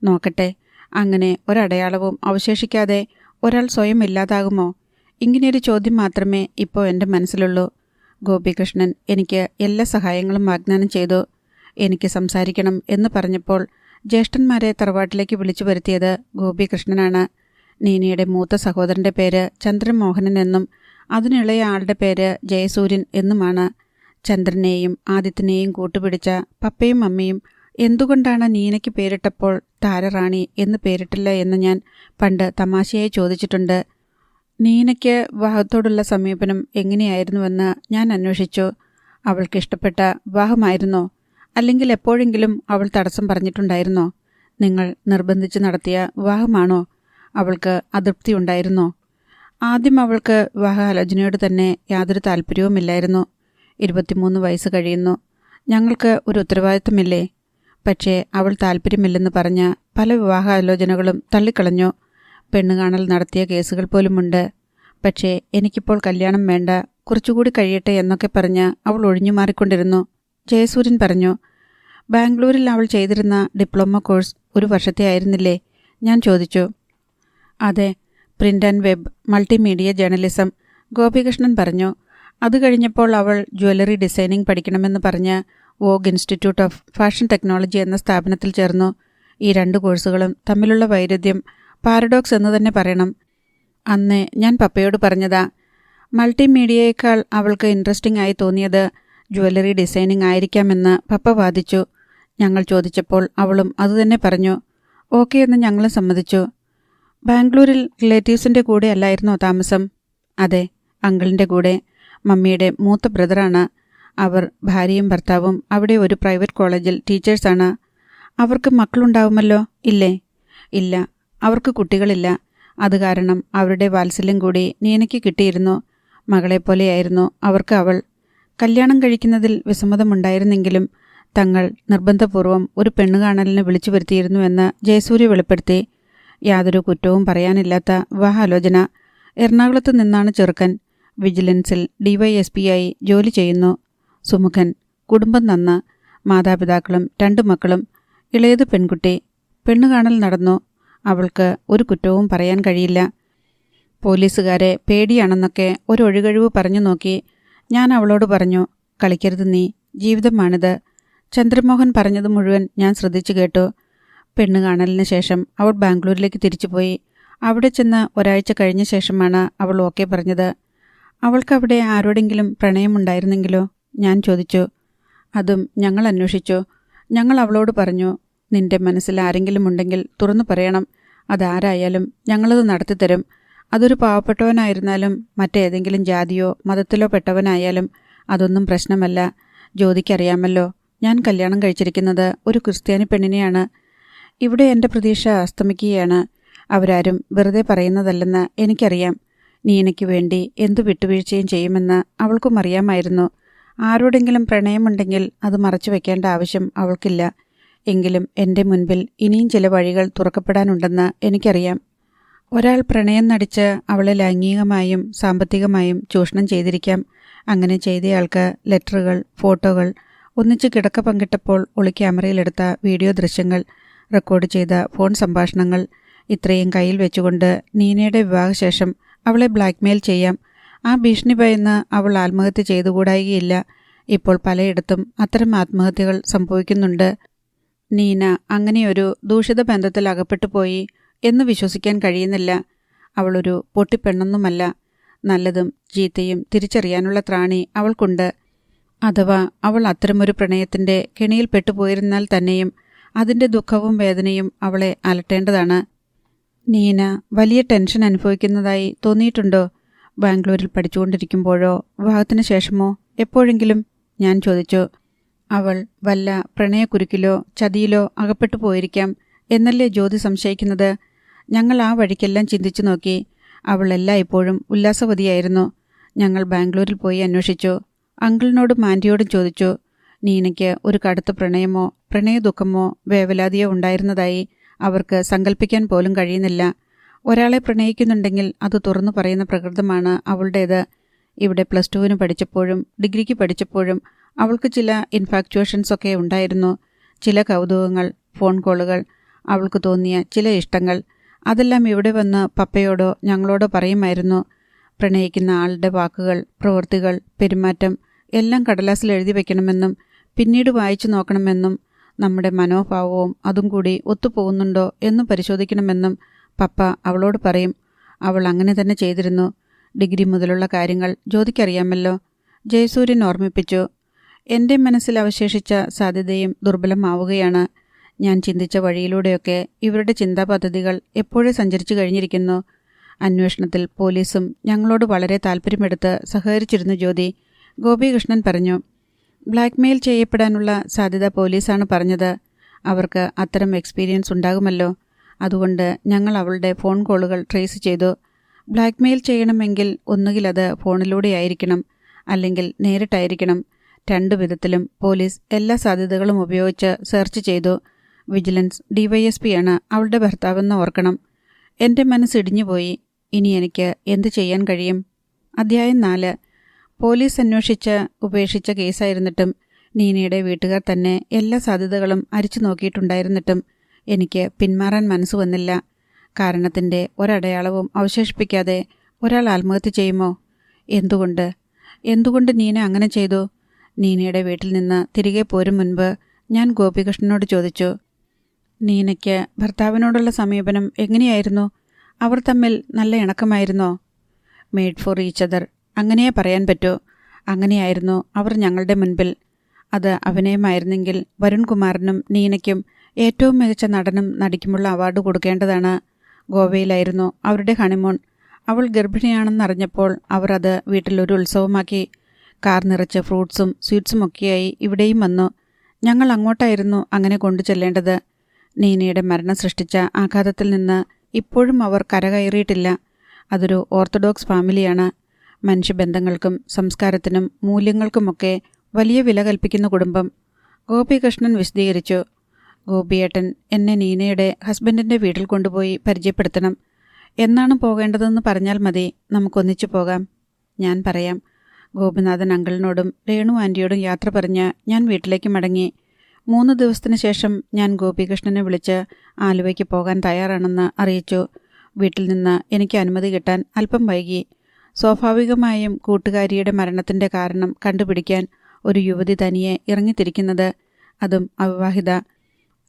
നോക്കട്ടെ. അങ്ങനെ ഒരടയാളവും അവശേഷിക്കാതെ ഒരാൾ സ്വയം ഇല്ലാതാകുമോ? ഇങ്ങനെയൊരു ചോദ്യം മാത്രമേ ഇപ്പോൾ എൻ്റെ മനസ്സിലുള്ളൂ. ഗോപികൃഷ്ണൻ എനിക്ക് എല്ലാ സഹായങ്ങളും വാഗ്ദാനം ചെയ്തു. എനിക്ക് സംസാരിക്കണം എന്ന് പറഞ്ഞപ്പോൾ ജ്യേഷ്ഠന്മാരെ തറവാട്ടിലേക്ക് വിളിച്ചു വരുത്തിയത് ഗോപികൃഷ്ണനാണ്. നീനയുടെ മൂത്ത സഹോദരൻ്റെ പേര് ചന്ദ്രമോഹനൻ എന്നും അതിനിളയ ആളുടെ പേര് ജയസൂര്യൻ എന്നുമാണ്. ചന്ദ്രനെയും ആദിത്യനെയും കൂട്ടുപിടിച്ച പപ്പയും അമ്മയും എന്തുകൊണ്ടാണ് നീനയ്ക്ക് പേരിട്ടപ്പോൾ താരറാണി എന്ന് പേരിട്ടില്ല എന്ന് ഞാൻ പണ്ട് തമാശയായി ചോദിച്ചിട്ടുണ്ട്. നീനയ്ക്ക് വിവാഹത്തോടുള്ള സമീപനം എങ്ങനെയായിരുന്നുവെന്ന് ഞാൻ അന്വേഷിച്ചു. അവൾക്കിഷ്ടപ്പെട്ട വിവാഹമായിരുന്നോ? അല്ലെങ്കിൽ എപ്പോഴെങ്കിലും അവൾ തടസ്സം പറഞ്ഞിട്ടുണ്ടായിരുന്നോ? നിങ്ങൾ നിർബന്ധിച്ച് നടത്തിയ വിവാഹമാണോ? അവൾക്ക് അതൃപ്തി ഉണ്ടായിരുന്നോ? ആദ്യം അവൾക്ക് വിവാഹാലോചനയോട് തന്നെ യാതൊരു താല്പര്യവുമില്ലായിരുന്നു. 23 വയസ്സ് കഴിയുന്നു. ഞങ്ങൾക്ക് ഒരു ഉത്തരവാദിത്തമില്ലേ? പക്ഷേ അവൾ താല്പര്യമില്ലെന്ന് പറഞ്ഞ പല വിവാഹാലോചനകളും തള്ളിക്കളഞ്ഞു. പെണ്ണുകാണൽ നടത്തിയ കേസുകൾ പോലുമുണ്ട്. പക്ഷേ എനിക്കിപ്പോൾ കല്യാണം വേണ്ട, കുറച്ചുകൂടി കഴിയട്ടെ എന്നൊക്കെ പറഞ്ഞ് അവൾ ഒഴിഞ്ഞു മാറിക്കൊണ്ടിരുന്നു. ജയസൂര്യൻ പറഞ്ഞു. ബാംഗ്ലൂരിൽ അവൾ ചെയ്തിരുന്ന ഡിപ്ലോമ കോഴ്സ് 1 വർഷത്തെ ആയിരുന്നില്ലേ? ഞാൻ ചോദിച്ചു. അതെ, print and web multimedia journalism. Gopikrishnan പറഞ്ഞു. അത് കഴിഞ്ഞപ്പോൾ അവൾ ജ്വല്ലറി ഡിസൈനിങ് പഠിക്കണമെന്ന് പറഞ്ഞ് vogue institute of fashion technology എന്ന സ്ഥാപനത്തിൽ ചേർന്നു. ഈ 2 കോഴ്സുകളും തമ്മിലുള്ള വൈരുദ്ധ്യം പാരഡോക്സ് എന്ന് തന്നെ പറയണം. അന്നേ ഞാൻ പപ്പയോട് പറഞ്ഞതാ. മൾട്ടിമീഡിയയേക്കാൾ അവൾക്ക് ഇൻട്രസ്റ്റിംഗ് ആയി തോന്നിയത് ജ്വല്ലറി ഡിസൈനിങ് ആയിരിക്കാമെന്ന് പപ്പ വാദിച്ചു. ഞങ്ങൾ ചോദിച്ചപ്പോൾ അവളും അതുതന്നെ പറഞ്ഞു. ഓക്കെ എന്ന് ഞങ്ങളും സമ്മതിച്ചു. ബാംഗ്ലൂരിൽ റിലേറ്റീവ്സിൻ്റെ കൂടെ അല്ലായിരുന്നോ താമസം? അതെ, അങ്കിളിൻ്റെ കൂടെ. മമ്മിയുടെ മൂത്ത ബ്രദറാണ്. അവർ ഭാര്യയും ഭർത്താവും അവിടെ ഒരു പ്രൈവറ്റ് കോളേജിൽ ടീച്ചേഴ്സാണ്. അവർക്ക് മക്കളുണ്ടാവുമല്ലോ? ഇല്ലേ? ഇല്ല, അവർക്ക് കുട്ടികളില്ല. അത് കാരണം അവരുടെ വാത്സല്യം കൂടി നീനയ്ക്ക് കിട്ടിയിരുന്നു. മകളെപ്പോലെയായിരുന്നു അവർക്ക് അവൾ. കല്യാണം കഴിക്കുന്നതിൽ വിസമ്മതമുണ്ടായിരുന്നെങ്കിലും തങ്ങൾ നിർബന്ധപൂർവ്വം ഒരു പെണ്ണുകാണലിന് വിളിച്ചു വരുത്തിയിരുന്നുവെന്ന് ജയസൂര്യ വെളിപ്പെടുത്തി. യാതൊരു കുറ്റവും പറയാനില്ലാത്ത വിവാഹാലോചന. എറണാകുളത്ത് നിന്നാണ് ചെറുക്കൻ. വിജിലൻസിൽ DYSP ആയി ജോലി ചെയ്യുന്നു. സുമുഖൻ. കുടുംബം നന്ന്. മാതാപിതാക്കളും 2 മക്കളും. ഇളയത് പെൺകുട്ടി. പെണ്ണുകാണൽ നടന്നു. അവൾക്ക് ഒരു കുറ്റവും പറയാൻ കഴിയില്ല. പോലീസുകാരെ പേടിയാണെന്നൊക്കെ ഒരൊഴികഴിവ് പറഞ്ഞു നോക്കി. ഞാൻ അവളോട് പറഞ്ഞു, കളിക്കരുത് നീ, ജീവിതമാണിത്. ചന്ദ്രമോഹൻ പറഞ്ഞത് മുഴുവൻ ഞാൻ ശ്രദ്ധിച്ചു കേട്ടു. പെണ്ണുകാണലിന് ശേഷം അവൾ ബാംഗ്ലൂരിലേക്ക് തിരിച്ചുപോയി. അവിടെ ചെന്ന് ഒരാഴ്ച കഴിഞ്ഞ ശേഷമാണ് അവൾ ഓക്കെ പറഞ്ഞത്. അവൾക്കവിടെ ആരോടെങ്കിലും പ്രണയമുണ്ടായിരുന്നെങ്കിലോ? ഞാൻ ചോദിച്ചു. അതും ഞങ്ങൾ അന്വേഷിച്ചു. ഞങ്ങൾ അവളോട് പറഞ്ഞു, നിന്റെ മനസ്സിൽ ആരെങ്കിലും ഉണ്ടെങ്കിൽ തുറന്നു പറയണം. അതാരായാലും ഞങ്ങളത് നടത്തിത്തരും. അതൊരു പാവപ്പെട്ടവനായിരുന്നാലും മറ്റേതെങ്കിലും ജാതിയോ മതത്തിലോ പെട്ടവനായാലും അതൊന്നും പ്രശ്നമല്ല. ജ്യോതിക്കറിയാമല്ലോ, ഞാൻ കല്യാണം കഴിച്ചിരിക്കുന്നത് ഒരു ക്രിസ്ത്യാനി പെണ്ണിനെയാണ്. ഇവിടെ എൻ്റെ പ്രതീക്ഷ അസ്തമിക്കുകയാണ്. അവരാരും വെറുതെ പറയുന്നതല്ലെന്ന് എനിക്കറിയാം. നീനയ്ക്ക് വേണ്ടി എന്തു വിട്ടുവീഴ്ചയും ചെയ്യുമെന്ന് അവൾക്കും അറിയാമായിരുന്നു. ആരോടെങ്കിലും പ്രണയമുണ്ടെങ്കിൽ അത് മറച്ചു വയ്ക്കേണ്ട ആവശ്യം അവൾക്കില്ല. എങ്കിലും എൻ്റെ മുൻപിൽ ഇനിയും ചില വഴികൾ തുറക്കപ്പെടാനുണ്ടെന്ന് എനിക്കറിയാം. ഒരാൾ പ്രണയം നടിച്ച് അവളെ ലൈംഗികമായും സാമ്പത്തികമായും ചൂഷണം ചെയ്തിരിക്കാം. അങ്ങനെ ചെയ്തയാൾക്ക് ലെറ്ററുകൾ, ഫോട്ടോകൾ, ഒന്നിച്ച് കിടക്ക പങ്കിട്ടപ്പോൾ ഒളിക്യാമറയിലെടുത്ത വീഡിയോ ദൃശ്യങ്ങൾ, റെക്കോർഡ് ചെയ്ത ഫോൺ സംഭാഷണങ്ങൾ, ഇത്രയും കയ്യിൽ വെച്ചുകൊണ്ട് നീനയുടെ വിവാഹശേഷം അവളെ ബ്ലാക്ക്മെയിൽ ചെയ്യാം. ആ ഭീഷണി ഭയന്ന് അവൾ ആത്മഹത്യ ചെയ്തുകൂടായികയില്ല. ഇപ്പോൾ പലയിടത്തും അത്തരം ആത്മഹത്യകൾ സംഭവിക്കുന്നുണ്ട്. നീന അങ്ങനെയൊരു ദൂഷിത ബന്ധത്തിൽ അകപ്പെട്ടു പോയി എന്ന് വിശ്വസിക്കാൻ കഴിയുന്നില്ല. അവളൊരു പൊട്ടിപ്പെണ്ണൊന്നുമല്ല. നല്ലതും ചീത്തയും തിരിച്ചറിയാനുള്ള ത്രാണി അവൾക്കുണ്ട്. അഥവാ അവൾ അത്തരമൊരു പ്രണയത്തിൻ്റെ കെണിയിൽ പെട്ടുപോയിരുന്നാൽ തന്നെയും അതിൻ്റെ ദുഃഖവും വേദനയും അവളെ അലട്ടേണ്ടതാണ്. നീന വലിയ ടെൻഷൻ അനുഭവിക്കുന്നതായി തോന്നിയിട്ടുണ്ടോ? ബാംഗ്ലൂരിൽ പഠിച്ചുകൊണ്ടിരിക്കുമ്പോഴോ വിവാഹത്തിന് ശേഷമോ എപ്പോഴെങ്കിലും? ഞാൻ ചോദിച്ചു. അവൾ വല്ല പ്രണയക്കുരുക്കിലോ ചതിയിലോ അകപ്പെട്ടു പോയിരിക്കാം എന്നല്ലേ ജ്യോതി സംശയിക്കുന്നത്? ഞങ്ങൾ ആ വഴിക്കെല്ലാം ചിന്തിച്ചു നോക്കി. അവൾ എല്ലായ്പ്പോഴും ഉല്ലാസവതിയായിരുന്നു. ഞങ്ങൾ ബാംഗ്ലൂരിൽ പോയി അന്വേഷിച്ചു. അങ്കിളിനോടും ആൻറ്റിയോടും ചോദിച്ചു. നീനയ്ക്ക് ഒരു കടുത്ത പ്രണയമോ പ്രണയദുഃഖമോ വേവലാതിയോ ഉണ്ടായിരുന്നതായി അവർക്ക് സങ്കല്പിക്കാൻ പോലും കഴിയുന്നില്ല. ഒരാളെ പ്രണയിക്കുന്നുണ്ടെങ്കിൽ അത് തുറന്നു പറയുന്ന പ്രകൃതമാണ് അവളുടേത്. ഇവിടെ +2 പഠിച്ചപ്പോഴും ഡിഗ്രിക്ക് പഠിച്ചപ്പോഴും അവൾക്ക് ചില ഇൻഫാക്ച്വേഷൻസൊക്കെ ഉണ്ടായിരുന്നു. ചില കൗതുകങ്ങൾ, ഫോൺ കോളുകൾ. അവൾക്ക് തോന്നിയ ചില ഇഷ്ടങ്ങൾ. അതെല്ലാം ഇവിടെ വന്ന് പപ്പയോടോ ഞങ്ങളോടോ പറയുമായിരുന്നു. പ്രണയിക്കുന്ന ആളുടെ വാക്കുകൾ, പ്രവൃത്തികൾ, പെരുമാറ്റം എല്ലാം കടലാസിൽ എഴുതി വയ്ക്കണമെന്നും പിന്നീട് വായിച്ചു നോക്കണമെന്നും നമ്മുടെ മനോഭാവവും അതും കൂടി ഒത്തുപോകുന്നുണ്ടോ എന്നും പരിശോധിക്കണമെന്നും പപ്പ അവളോട് പറയും. അവൾ അങ്ങനെ തന്നെ ചെയ്തിരുന്നു. ഡിഗ്രി മുതലുള്ള കാര്യങ്ങൾ ജ്യോതിക്കറിയാമല്ലോ, ജയസൂര്യൻ ഓർമ്മിപ്പിച്ചു. എൻ്റെ മനസ്സിൽ അവശേഷിച്ച സാധ്യതയും ദുർബലമാവുകയാണ്. ഞാൻ ചിന്തിച്ച വഴിയിലൂടെയൊക്കെ ഇവരുടെ ചിന്താപദ്ധതികൾ എപ്പോഴേ സഞ്ചരിച്ചു കഴിഞ്ഞിരിക്കുന്നു. അന്വേഷണത്തിൽ പോലീസും ഞങ്ങളോട് വളരെ താല്പര്യമെടുത്ത് സഹകരിച്ചിരുന്നു ജ്യോതി, ഗോപികൃഷ്ണൻ പറഞ്ഞു. ബ്ലാക്ക്മെയിൽ ചെയ്യപ്പെടാനുള്ള സാധ്യത പോലീസാണ് പറഞ്ഞത്. അവർക്ക് അത്തരം എക്സ്പീരിയൻസ് ഉണ്ടാകുമല്ലോ. അതുകൊണ്ട് ഞങ്ങൾ അവളുടെ ഫോൺ കോളുകൾ ട്രേസ് ചെയ്തു. ബ്ലാക്ക്മെയിൽ ചെയ്യണമെങ്കിൽ ഒന്നുകിൽ അത് ഫോണിലൂടെയായിരിക്കണം, അല്ലെങ്കിൽ നേരിട്ടായിരിക്കണം. 2 വിധത്തിലും പോലീസ് എല്ലാ സാധ്യതകളും ഉപയോഗിച്ച് സെർച്ച് ചെയ്തു. വിജിലൻസ് DYSPയാണ് അവളുടെ ഭർത്താവെന്ന് ഓർക്കണം. എൻ്റെ മനസ്സിടിഞ്ഞുപോയി. ഇനി എനിക്ക് എന്തു ചെയ്യാൻ കഴിയും? അധ്യായം 4. പോലീസ് അന്വേഷിച്ച് ഉപേക്ഷിച്ച കേസായിരുന്നിട്ടും നീനയുടെ വീട്ടുകാർ തന്നെ എല്ലാ സാധ്യതകളും അരിച്ചു നോക്കിയിട്ടുണ്ടായിരുന്നിട്ടും എനിക്ക് പിന്മാറാൻ മനസ്സ് വന്നില്ല. കാരണത്തിൻ്റെ ഒരടയാളവും അവശേഷിപ്പിക്കാതെ ഒരാൾ ആത്മഹത്യ ചെയ്യുമോ? എന്തുകൊണ്ട് നീന അങ്ങനെ ചെയ്തു? നീനയുടെ വീട്ടിൽ നിന്ന് തിരികെ പോരും മുൻപ് ഞാൻ ഗോപികൃഷ്ണനോട് ചോദിച്ചു. നീനയ്ക്ക് ഭർത്താവിനോടുള്ള സമീപനം എങ്ങനെയായിരുന്നു? അവർ തമ്മിൽ നല്ല ഇണക്കമായിരുന്നോ? മെയ്ഡ് ഫോർ ഈച്ച് അതർ, അങ്ങനെയേ പറയാൻ പറ്റൂ. അങ്ങനെയായിരുന്നു അവർ ഞങ്ങളുടെ മുൻപിൽ. അത് അഭിനയമായിരുന്നെങ്കിൽ വരുൺകുമാറിനും നീനയ്ക്കും ഏറ്റവും മികച്ച നടനും നടിക്കുമുള്ള അവാർഡ് കൊടുക്കേണ്ടതാണ്. ഗോവയിലായിരുന്നു അവരുടെ ഹണിമൂൺ. അവൾ ഗർഭിണിയാണെന്നറിഞ്ഞപ്പോൾ അവർ അത് വീട്ടിലൊരു ഉത്സവമാക്കി. കാർ നിറച്ച് ഫ്രൂട്ട്സും സ്വീറ്റ്സുമൊക്കെയായി ഇവിടെയും വന്നു. ഞങ്ങൾ അങ്ങോട്ടായിരുന്നു അങ്ങനെ കൊണ്ടു ചെല്ലേണ്ടത്. നീനയുടെ മരണം സൃഷ്ടിച്ച ആഘാതത്തിൽ നിന്ന് ഇപ്പോഴും അവർ കരകയറിയിട്ടില്ല. അതൊരു ഓർത്തഡോക്സ് ഫാമിലിയാണ്. മനുഷ്യബന്ധങ്ങൾക്കും സംസ്കാരത്തിനും മൂല്യങ്ങൾക്കുമൊക്കെ വലിയ വില കൽപ്പിക്കുന്ന കുടുംബം. ഗോപികൃഷ്ണൻ വിശദീകരിച്ചു. ഗോപിയേട്ടൻ എന്നെ നീനയുടെ ഹസ്ബൻഡിൻ്റെ വീട്ടിൽ കൊണ്ടുപോയി പരിചയപ്പെടുത്തണം. എന്നാണ് പോകേണ്ടതെന്ന് പറഞ്ഞാൽ മതി, നമുക്കൊന്നിച്ചു പോകാം. ഞാൻ പറയാം. ഗോപിനാഥൻ അങ്കിളിനോടും രേണു ആൻറ്റിയോടും യാത്ര പറഞ്ഞ് ഞാൻ വീട്ടിലേക്ക് മടങ്ങി. 3 ദിവസത്തിന് ശേഷം ഞാൻ ഗോപികൃഷ്ണനെ വിളിച്ച് ആലുവയ്ക്ക് പോകാൻ തയ്യാറാണെന്ന് അറിയിച്ചു. വീട്ടിൽ നിന്ന് എനിക്ക് അനുമതി കിട്ടാൻ അല്പം വൈകി. സ്വാഭാവികമായും കൂട്ടുകാരിയുടെ മരണത്തിൻ്റെ കാരണം കണ്ടുപിടിക്കാൻ ഒരു യുവതി തനിയെ ഇറങ്ങിത്തിരിക്കുന്നത്, അതും അവിവാഹിത,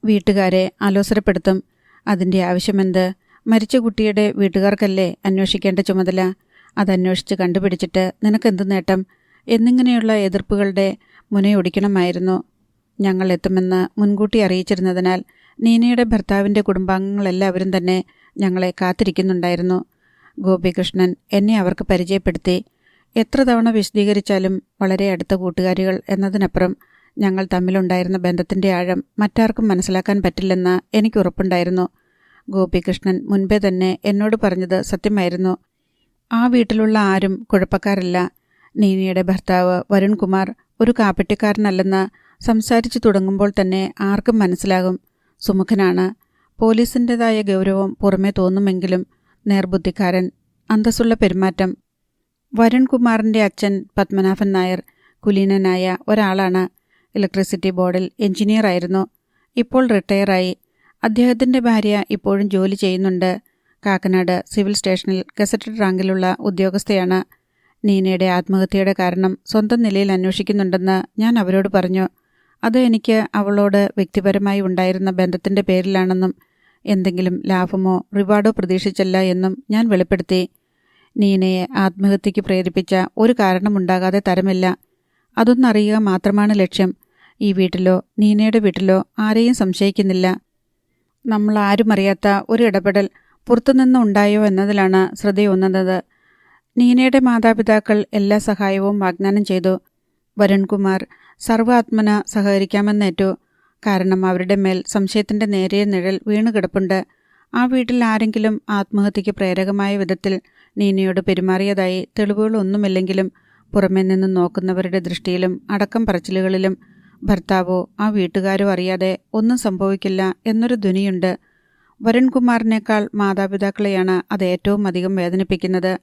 വീട്ടുകാരെ അലോസരപ്പെടുത്തും. അതിൻ്റെ ആവശ്യമെന്ത്? മരിച്ച കുട്ടിയുടെ വീട്ടുകാർക്കല്ലേ അന്വേഷിക്കേണ്ട ചുമതല. അതന്വേഷിച്ച് കണ്ടുപിടിച്ചിട്ട് നിനക്കെന്ത് നേട്ടം? എന്നിങ്ങനെയുള്ള എതിർപ്പുകളുടെ മുനയൊടിക്കണമായിരുന്നു. ഞങ്ങൾ എത്തുമെന്ന് മുൻകൂട്ടി അറിയിച്ചിരുന്നതിനാൽ നീനയുടെ ഭർത്താവിൻ്റെ കുടുംബാംഗങ്ങളെല്ലാവരും തന്നെ ഞങ്ങളെ കാത്തിരിക്കുന്നുണ്ടായിരുന്നു. ഗോപികൃഷ്ണൻ എന്നെ അവർക്ക് പരിചയപ്പെടുത്തി. എത്ര തവണ വിശദീകരിച്ചാലും വളരെ അടുത്ത കൂട്ടുകാരികൾ എന്നതിനപ്പുറം ഞങ്ങൾ തമ്മിലുണ്ടായിരുന്ന ബന്ധത്തിൻ്റെ ആഴം മറ്റാർക്കും മനസ്സിലാക്കാൻ പറ്റില്ലെന്ന് എനിക്ക് ഉറപ്പുണ്ടായിരുന്നു. ഗോപികൃഷ്ണൻ മുൻപേ തന്നെ എന്നോട് പറഞ്ഞത് സത്യമായിരുന്നു. ആ വീട്ടിലുള്ള ആരും കുഴപ്പക്കാരല്ല. നീനയുടെ ഭർത്താവ് വരുൺകുമാർ ഒരു കാപ്പറ്റിക്കാരനല്ലെന്ന് സംസാരിച്ചു തുടങ്ങുമ്പോൾ തന്നെ ആർക്കും മനസ്സിലാകും. സുമുഖനാണ്. പോലീസിൻ്റെതായ ഗൗരവം പുറമേ തോന്നുമെങ്കിലും നേർബുദ്ധിക്കാരൻ, അന്തസ്സുള്ള പെരുമാറ്റം. വരുൺകുമാറിൻ്റെ അച്ഛൻ പത്മനാഭൻ നായർ കുലീനനായ ഒരാളാണ്. ഇലക്ട്രിസിറ്റി ബോർഡിൽ എഞ്ചിനീയറായിരുന്നു. ഇപ്പോൾ റിട്ടയറായി. അദ്ദേഹത്തിൻ്റെ ഭാര്യ ഇപ്പോഴും ജോലി ചെയ്യുന്നുണ്ട്. കാക്കനാട് സിവിൽ സ്റ്റേഷനിൽ ഗസറ്റഡ് റാങ്കിലുള്ള ഉദ്യോഗസ്ഥയാണ്. നീനയുടെ ആത്മഹത്യയുടെ കാരണം സ്വന്തം നിലയിൽ അന്വേഷിക്കുന്നുണ്ടെന്ന് ഞാൻ അവരോട് പറഞ്ഞു. അത് എനിക്ക് അവളോട് വ്യക്തിപരമായി ഉണ്ടായിരുന്ന ബന്ധത്തിൻ്റെ പേരിലാണെന്നും എന്തെങ്കിലും ലാഭമോ റിവാർഡോ പ്രതീക്ഷിച്ചല്ല എന്നും ഞാൻ വെളിപ്പെടുത്തി. നീനയെ ആത്മഹത്യയ്ക്ക് പ്രേരിപ്പിച്ച ഒരു കാരണമുണ്ടാകാതെ തരമില്ല. അതൊന്നറിയുക മാത്രമാണ് ലക്ഷ്യം. ഈ വീട്ടിലോ നീനയുടെ വീട്ടിലോ ആരെയും സംശയിക്കുന്നില്ല. നമ്മൾ ആരും അറിയാത്ത ഒരു ഇടപെടൽ പുറത്തുനിന്ന് ഉണ്ടായോ എന്നതിലാണ് ശ്രദ്ധയൂന്നുന്നത്. നീനയുടെ മാതാപിതാക്കൾ എല്ലാ സഹായവും വാഗ്ദാനം ചെയ്തു. വരുൺകുമാർ സർവാത്മന സഹകരിക്കാമെന്നേറ്റു. കാരണം അവരുടെ മേൽ സംശയത്തിൻ്റെ നേരിയ നിഴൽ വീണുകിടപ്പുണ്ട്. ആ വീട്ടിൽ ആരെങ്കിലും ആത്മഹത്യയ്ക്ക് പ്രേരകമായ വിധത്തിൽ നീനയോട് പെരുമാറിയതായി തെളിവുകളൊന്നുമില്ലെങ്കിലും പുറമേ നിന്ന് നോക്കുന്നവരുടെ ദൃഷ്ടിയിലും അടക്കം പറച്ചിലുകളിലും ഭർത്താവോ ആ വീട്ടുകാരോ അറിയാതെ ഒന്നും സംഭവിക്കില്ല എന്നൊരു ധ്വനിയുണ്ട്. വരുൺകുമാറിനേക്കാൾ മാതാപിതാക്കളെയാണ് അത് ഏറ്റവും അധികം വേദനിപ്പിക്കുന്നത്.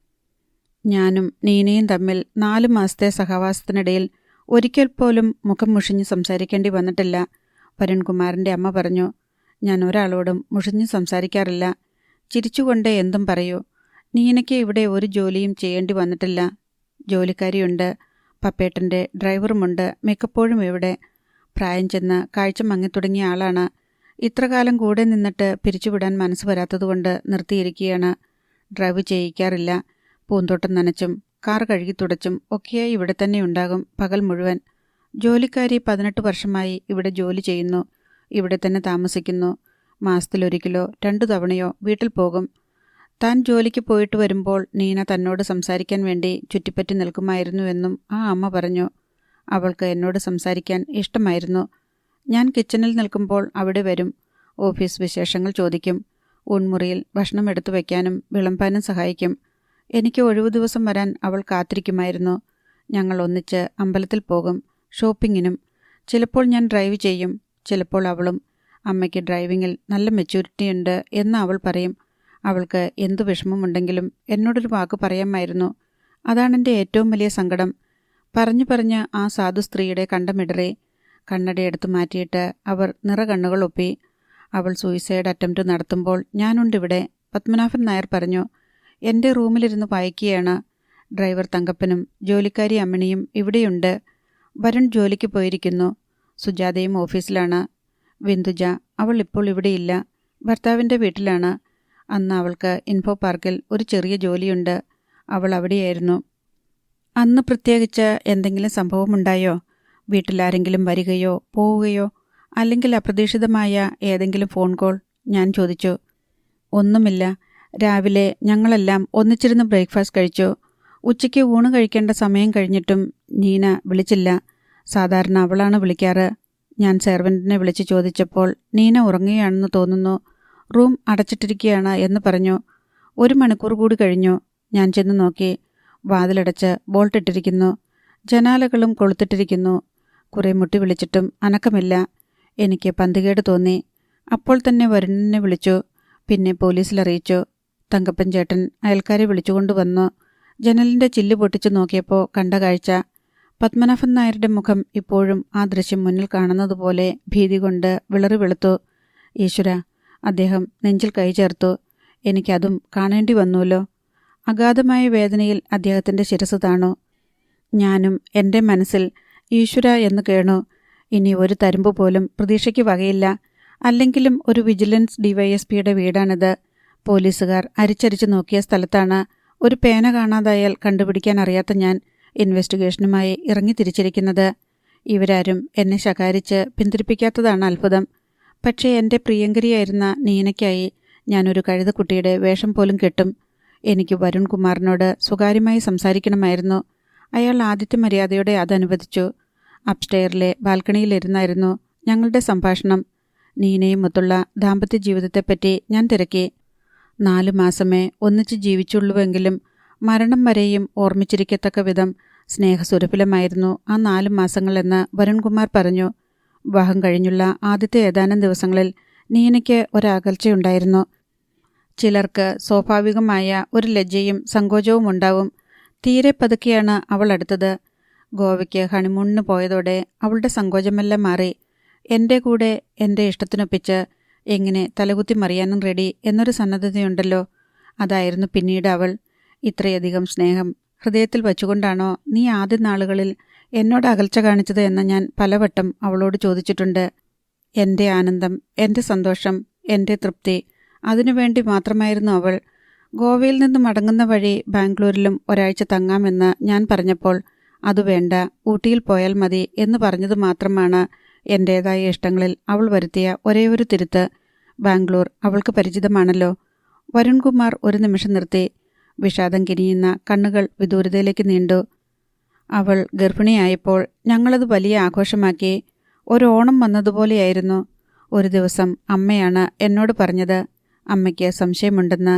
ഞാനും നീനയും തമ്മിൽ 4 മാസത്തെ സഹവാസത്തിനിടയിൽ ഒരിക്കൽ പോലും മുഖം മുഷിഞ്ഞ് സംസാരിക്കേണ്ടി വന്നിട്ടില്ല. വരുൺകുമാറിൻ്റെ അമ്മ പറഞ്ഞു. ഞാൻ ഒരാളോടും മുഷിഞ്ഞു സംസാരിക്കാറില്ല. ചിരിച്ചുകൊണ്ടേ എന്തും പറയൂ. നീനയ്ക്ക് ഇവിടെ ഒരു ജോലിയും ചെയ്യേണ്ടി വന്നിട്ടില്ല. ജോലിക്കാരിയുണ്ട്, പപ്പേട്ടൻ്റെ ഡ്രൈവറുമുണ്ട്, മിക്കപ്പോഴും ഇവിടെ. പ്രായം ചെന്ന് കാഴ്ച മങ്ങിത്തുടങ്ങിയ ആളാണ്. ഇത്രകാലം കൂടെ നിന്നിട്ട് പിരിച്ചുവിടാൻ മനസ്സ് വരാത്തതുകൊണ്ട് നിർത്തിയിരിക്കുകയാണ്. ഡ്രൈവ് ചെയ്യിക്കാറില്ല. പൂന്തോട്ടം നനച്ചും കാർ കഴുകി തുടച്ചും ഒക്കെയായി ഇവിടെ തന്നെ ഉണ്ടാകും പകൽ മുഴുവൻ. ജോലിക്കാരി 18 വർഷമായി ഇവിടെ ജോലി ചെയ്യുന്നു. ഇവിടെ തന്നെ താമസിക്കുന്നു. മാസത്തിലൊരിക്കലോ 2 തവണയോ വീട്ടിൽ പോകും. താൻ ജോലിക്ക് പോയിട്ട് വരുമ്പോൾ നീന തന്നോട് സംസാരിക്കാൻ വേണ്ടി ചുറ്റിപ്പറ്റി നിൽക്കുമായിരുന്നുവെന്നും ആ അമ്മ പറഞ്ഞു. അവൾക്ക് എന്നോട് സംസാരിക്കാൻ ഇഷ്ടമായിരുന്നു. ഞാൻ കിച്ചണിൽ നിൽക്കുമ്പോൾ അവിടെ വരും. ഓഫീസ് വിശേഷങ്ങൾ ചോദിക്കും. ഊൺമുറിയിൽ ഭക്ഷണം എടുത്തു വയ്ക്കാനും വിളമ്പാനും സഹായിക്കും. എനിക്ക് ഒഴിവു ദിവസം വരാൻ അവൾ കാത്തിരിക്കുമായിരുന്നു. ഞങ്ങൾ ഒന്നിച്ച് അമ്പലത്തിൽ പോകും, ഷോപ്പിങ്ങിനും. ചിലപ്പോൾ ഞാൻ ഡ്രൈവ് ചെയ്യും, ചിലപ്പോൾ അവളും. അമ്മയ്ക്ക് ഡ്രൈവിങ്ങിൽ നല്ല മെച്യൂരിറ്റിയുണ്ട് എന്ന് അവൾ പറയും. അവൾക്ക് എന്തു വിഷമമുണ്ടെങ്കിലും എന്നോടൊരു വാക്ക് പറയാമായിരുന്നു. അതാണെൻ്റെ ഏറ്റവും വലിയ സങ്കടം. പറഞ്ഞു പറഞ്ഞ് ആ സാധു സ്ത്രീയുടെ കണ്ടമിടറി. കണ്ണടയെടുത്ത് മാറ്റിയിട്ട് അവർ നിറകണ്ണുകൾ ഒപ്പി. അവൾ സൂയിസൈഡ് അറ്റംപ്റ്റ് നടത്തുമ്പോൾ ഞാനുണ്ടിവിടെ, പത്മനാഭൻ നായർ പറഞ്ഞു. എൻ്റെ റൂമിലിരുന്ന് വായിക്കുകയാണ്. ഡ്രൈവർ തങ്കപ്പനും ജോലിക്കാരി അമ്മിണിയും ഇവിടെയുണ്ട്. വരുൺ ജോലിക്ക് പോയിരിക്കുന്നു. സുജാതയും ഓഫീസിലാണ്. വിന്ദുജ, അവൾ ഇപ്പോൾ ഇവിടെയില്ല, ഭർത്താവിൻ്റെ വീട്ടിലാണ്. അന്ന് അവൾക്ക് ഇൻഫോ പാർക്കിൽ ഒരു ചെറിയ ജോലിയുണ്ട്. അവൾ അവിടെയായിരുന്നു. അന്ന് പ്രത്യേകിച്ച് എന്തെങ്കിലും സംഭവമുണ്ടായോ? വീട്ടിലാരെങ്കിലും വരികയോ പോവുകയോ അല്ലെങ്കിൽ അപ്രതീക്ഷിതമായ ഏതെങ്കിലും ഫോൺ കോൾ? ഞാൻ ചോദിച്ചു. ഒന്നുമില്ല. രാവിലെ ഞങ്ങളെല്ലാം ഒന്നിച്ചിരുന്ന് ബ്രേക്ക്ഫാസ്റ്റ് കഴിച്ചു. ഉച്ചയ്ക്ക് ഊണ് കഴിക്കേണ്ട സമയം കഴിഞ്ഞിട്ടും നീന വിളിച്ചില്ല. സാധാരണ അവളാണ് വിളിക്കാറ്. ഞാൻ സെർവൻറ്റിനെ വിളിച്ച് ചോദിച്ചപ്പോൾ നീന ഉറങ്ങുകയാണെന്ന് തോന്നുന്നു, റൂം അടച്ചിട്ടിരിക്കുകയാണ് എന്ന് പറഞ്ഞു. 1 മണിക്കൂർ കൂടി കഴിഞ്ഞു. ഞാൻ ചെന്ന് നോക്കി. വാതിലടച്ച് ബോൾട്ടിട്ടിരിക്കുന്നു. ജനാലകളും കൊളുത്തിട്ടിരിക്കുന്നു. കുറെ മുട്ടി വിളിച്ചിട്ടും അനക്കമില്ല. എനിക്ക് പന്തികേട് തോന്നി. അപ്പോൾ തന്നെ വരുണിനെ വിളിച്ചു. പിന്നെ പോലീസിലറിയിച്ചു. തങ്കപ്പൻ ചേട്ടൻ അയൽക്കാരെ വിളിച്ചുകൊണ്ടുവന്നു. ജനലിൻ്റെ ചില്ല് പൊട്ടിച്ചു നോക്കിയപ്പോൾ കണ്ട കാഴ്ച. പത്മനാഭൻ നായരുടെ മുഖം ഇപ്പോഴും ആ ദൃശ്യം മുന്നിൽ കാണുന്നതുപോലെ ഭീതി കൊണ്ട് വിളറി വെളുത്തു. ഈശ്വര! അദ്ദേഹം നെഞ്ചിൽ കൈ ചേർത്തു. എനിക്കതും കാണേണ്ടി വന്നുവല്ലോ. അഗാധമായ വേദനയിൽ അദ്ദേഹത്തിൻ്റെ ശിരസ് താണു. ഞാനും എൻ്റെ മനസ്സിൽ ഈശ്വര എന്ന് കേണു. ഇനി ഒരു തരുമ്പ് പോലും പ്രതീക്ഷയ്ക്ക് വകയില്ല. അല്ലെങ്കിലും ഒരു വിജിലൻസ് ഡിവൈഎസ്പിയുടെ വീടാണിത്. പോലീസുകാർ അരിച്ചരിച്ച് നോക്കിയ സ്ഥലത്താണ്. ഒരു പേന കാണാതായാൽ കണ്ടുപിടിക്കാൻ അറിയാത്ത ഞാൻ ഇൻവെസ്റ്റിഗേഷനുമായി ഇറങ്ങി തിരിച്ചിരിക്കുന്നത്. ഇവരാരും എന്നെ ശകാരിച്ച് പിന്തിരിപ്പിക്കാത്തതാണ് അത്ഭുതം. പക്ഷേ എൻ്റെ പ്രിയങ്കരിയായിരുന്ന നീനയ്ക്കായി ഞാനൊരു കഴുതക്കുട്ടിയുടെ വേഷം പോലും കെട്ടും. എനിക്ക് വരുൺ കുമാറിനോട് സ്വകാര്യമായി സംസാരിക്കണമായിരുന്നു. അയാൾ ആദിത്യ മര്യാദയോടെ അതനുവദിച്ചു. അപ്സ്റ്റെയറിലെ ബാൽക്കണിയിലിരുന്നായിരുന്നു ഞങ്ങളുടെ സംഭാഷണം. നീനയും ഒത്തുള്ള ദാമ്പത്യ ജീവിതത്തെപ്പറ്റി ഞാൻ തിരക്കി. 4 മാസമേ ഒന്നിച്ച് ജീവിച്ചുള്ളൂവെങ്കിലും മരണം വരെയും ഓർമ്മിച്ചിരിക്കത്തക്ക വിധം സ്നേഹസുരഭിലമായിരുന്നു ആ 4 മാസങ്ങളെന്ന് വരുൺകുമാർ പറഞ്ഞു. വിവാഹം കഴിഞ്ഞുള്ള ആദ്യത്തെ ഏതാനും ദിവസങ്ങളിൽ നീനയ്ക്ക് ഒരകൽച്ചയുണ്ടായിരുന്നു. ചിലർക്ക് സ്വാഭാവികമായ ഒരു ലജ്ജയും സങ്കോചവും ഉണ്ടാവും. തീരെ പതുക്കെയാണ് അവൾ അടുത്തത്. ഗോവയ്ക്ക് ഹണിമൂണിന് പോയതോടെ അവളുടെ സങ്കോചമെല്ലാം മാറി. എൻ്റെ കൂടെ എൻ്റെ ഇഷ്ടത്തിനൊപ്പിച്ച് എങ്ങനെ തലകുത്തി മറിയാനും റെഡി എന്നൊരു സന്നദ്ധതയുണ്ടല്ലോ, അതായിരുന്നു പിന്നീട് അവൾ. ഇത്രയധികം സ്നേഹം ഹൃദയത്തിൽ വച്ചുകൊണ്ടാണോ നീ ആദ്യ നാളുകളിൽ എന്നോട് അകൽച്ച കാണിച്ചത് എന്ന് ഞാൻ പലവട്ടം അവളോട് ചോദിച്ചിട്ടുണ്ട്. എൻ്റെ ആനന്ദം, എൻ്റെ സന്തോഷം, എൻ്റെ തൃപ്തി, അതിനുവേണ്ടി മാത്രമായിരുന്നു അവൾ. ഗോവയിൽ നിന്ന് മടങ്ങുന്ന വഴി ബാംഗ്ലൂരിലും ഒരാഴ്ച തങ്ങാമെന്ന് ഞാൻ പറഞ്ഞപ്പോൾ അതു വേണ്ട, ഊട്ടിയിൽ പോയാൽ മതി എന്ന് പറഞ്ഞത് മാത്രമാണ് എൻ്റേതായ ഇഷ്ടങ്ങളിൽ അവൾ വരുത്തിയ ഒരേയൊരു തിരുത്ത്. ബാംഗ്ലൂർ അവൾക്ക് പരിചിതമാണല്ലോ. വരുൺകുമാർ ഒരു നിമിഷം നിർത്തി. വിഷാദം കിനിയുന്ന കണ്ണുകൾ വിദൂരതയിലേക്ക് നീണ്ടു. അവൾ ഗർഭിണിയായപ്പോൾ ഞങ്ങളത് വലിയ ആഘോഷമാക്കി. ഒരോണം വന്നതുപോലെയായിരുന്നു. ഒരു ദിവസം അമ്മയാണ് എന്നോട് പറഞ്ഞത് അമ്മയ്ക്ക് സംശയമുണ്ടെന്ന്.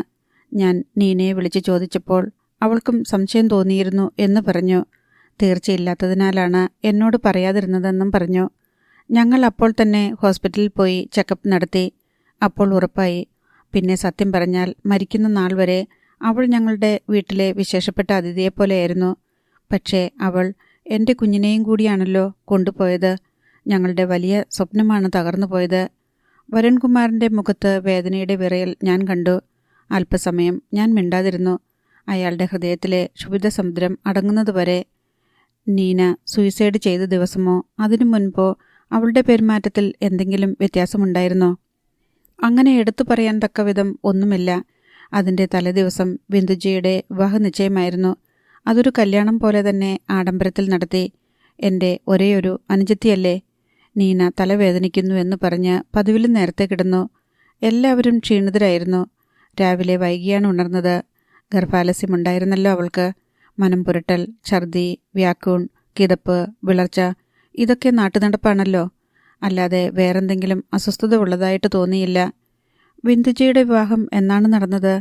ഞാൻ നീനയെ വിളിച്ച് ചോദിച്ചപ്പോൾ അവൾക്കും സംശയം തോന്നിയിരുന്നു എന്ന് പറഞ്ഞു. തീർച്ചയില്ലാത്തതിനാലാണ് എന്നോട് പറയാതിരുന്നതെന്നും പറഞ്ഞു. ഞങ്ങൾ അപ്പോൾ തന്നെ ഹോസ്പിറ്റലിൽ പോയി ചെക്കപ്പ് നടത്തി. അപ്പോൾ ഉറപ്പായി. പിന്നെ സത്യം പറഞ്ഞാൽ മരിക്കുന്ന നാൾ വരെ അവൾ ഞങ്ങളുടെ വീട്ടിലെ വിശേഷപ്പെട്ട അതിഥിയെപ്പോലെയായിരുന്നു. പക്ഷേ അവൾ എൻ്റെ കുഞ്ഞിനെയും കൂടിയാണല്ലോ കൊണ്ടുപോയത്. ഞങ്ങളുടെ വലിയ സ്വപ്നമാണ് തകർന്നു പോയത്. വരുൺകുമാറിൻ്റെ മുഖത്ത് വേദനയുടെ വിറയൽ ഞാൻ കണ്ടു. അല്പസമയം ഞാൻ മിണ്ടാതിരുന്നു. അയാളുടെ ഹൃദയത്തിലെ ക്ഷുഭിതസമുദ്രം അടങ്ങുന്നതുവരെ. നീന സൂയിസൈഡ് ചെയ്ത ദിവസമോ അതിനു മുൻപോ അവളുടെ പെരുമാറ്റത്തിൽ എന്തെങ്കിലും വ്യത്യാസമുണ്ടായിരുന്നോ? അങ്ങനെ എടുത്തു പറയാൻ തക്കവിധം ഒന്നുമില്ല. അതിൻ്റെ തലേദിവസം ബിന്ദുജിയുടെ വിവാഹ നിശ്ചയമായിരുന്നു. അതൊരു കല്യാണം പോലെ തന്നെ ആഡംബരത്തിൽ നടത്തി. എൻ്റെ ഒരേയൊരു അനുജത്തിയല്ലേ. നീന തലവേദനിക്കുന്നു എന്ന് പറഞ്ഞ് പതിവിലും നേരത്തെ കിടന്നു. എല്ലാവരും ക്ഷീണിതരായിരുന്നു. രാവിലെ വൈകിയാണ് ഉണർന്നത്. ഗർഭാലസ്യമുണ്ടായിരുന്നല്ലോ അവൾക്ക്. മനം പുരട്ടൽ, ഛർദി, വ്യാക്കൂൺ, കിതപ്പ്, വിളർച്ച, ഇതൊക്കെ നാട്ടുനടപ്പാണല്ലോ. അല്ലാതെ വേറെന്തെങ്കിലും അസ്വസ്ഥത ഉള്ളതായിട്ട് തോന്നിയില്ല. ബിന്ദുജിയുടെ വിവാഹം എന്നാണ് നടന്നത്?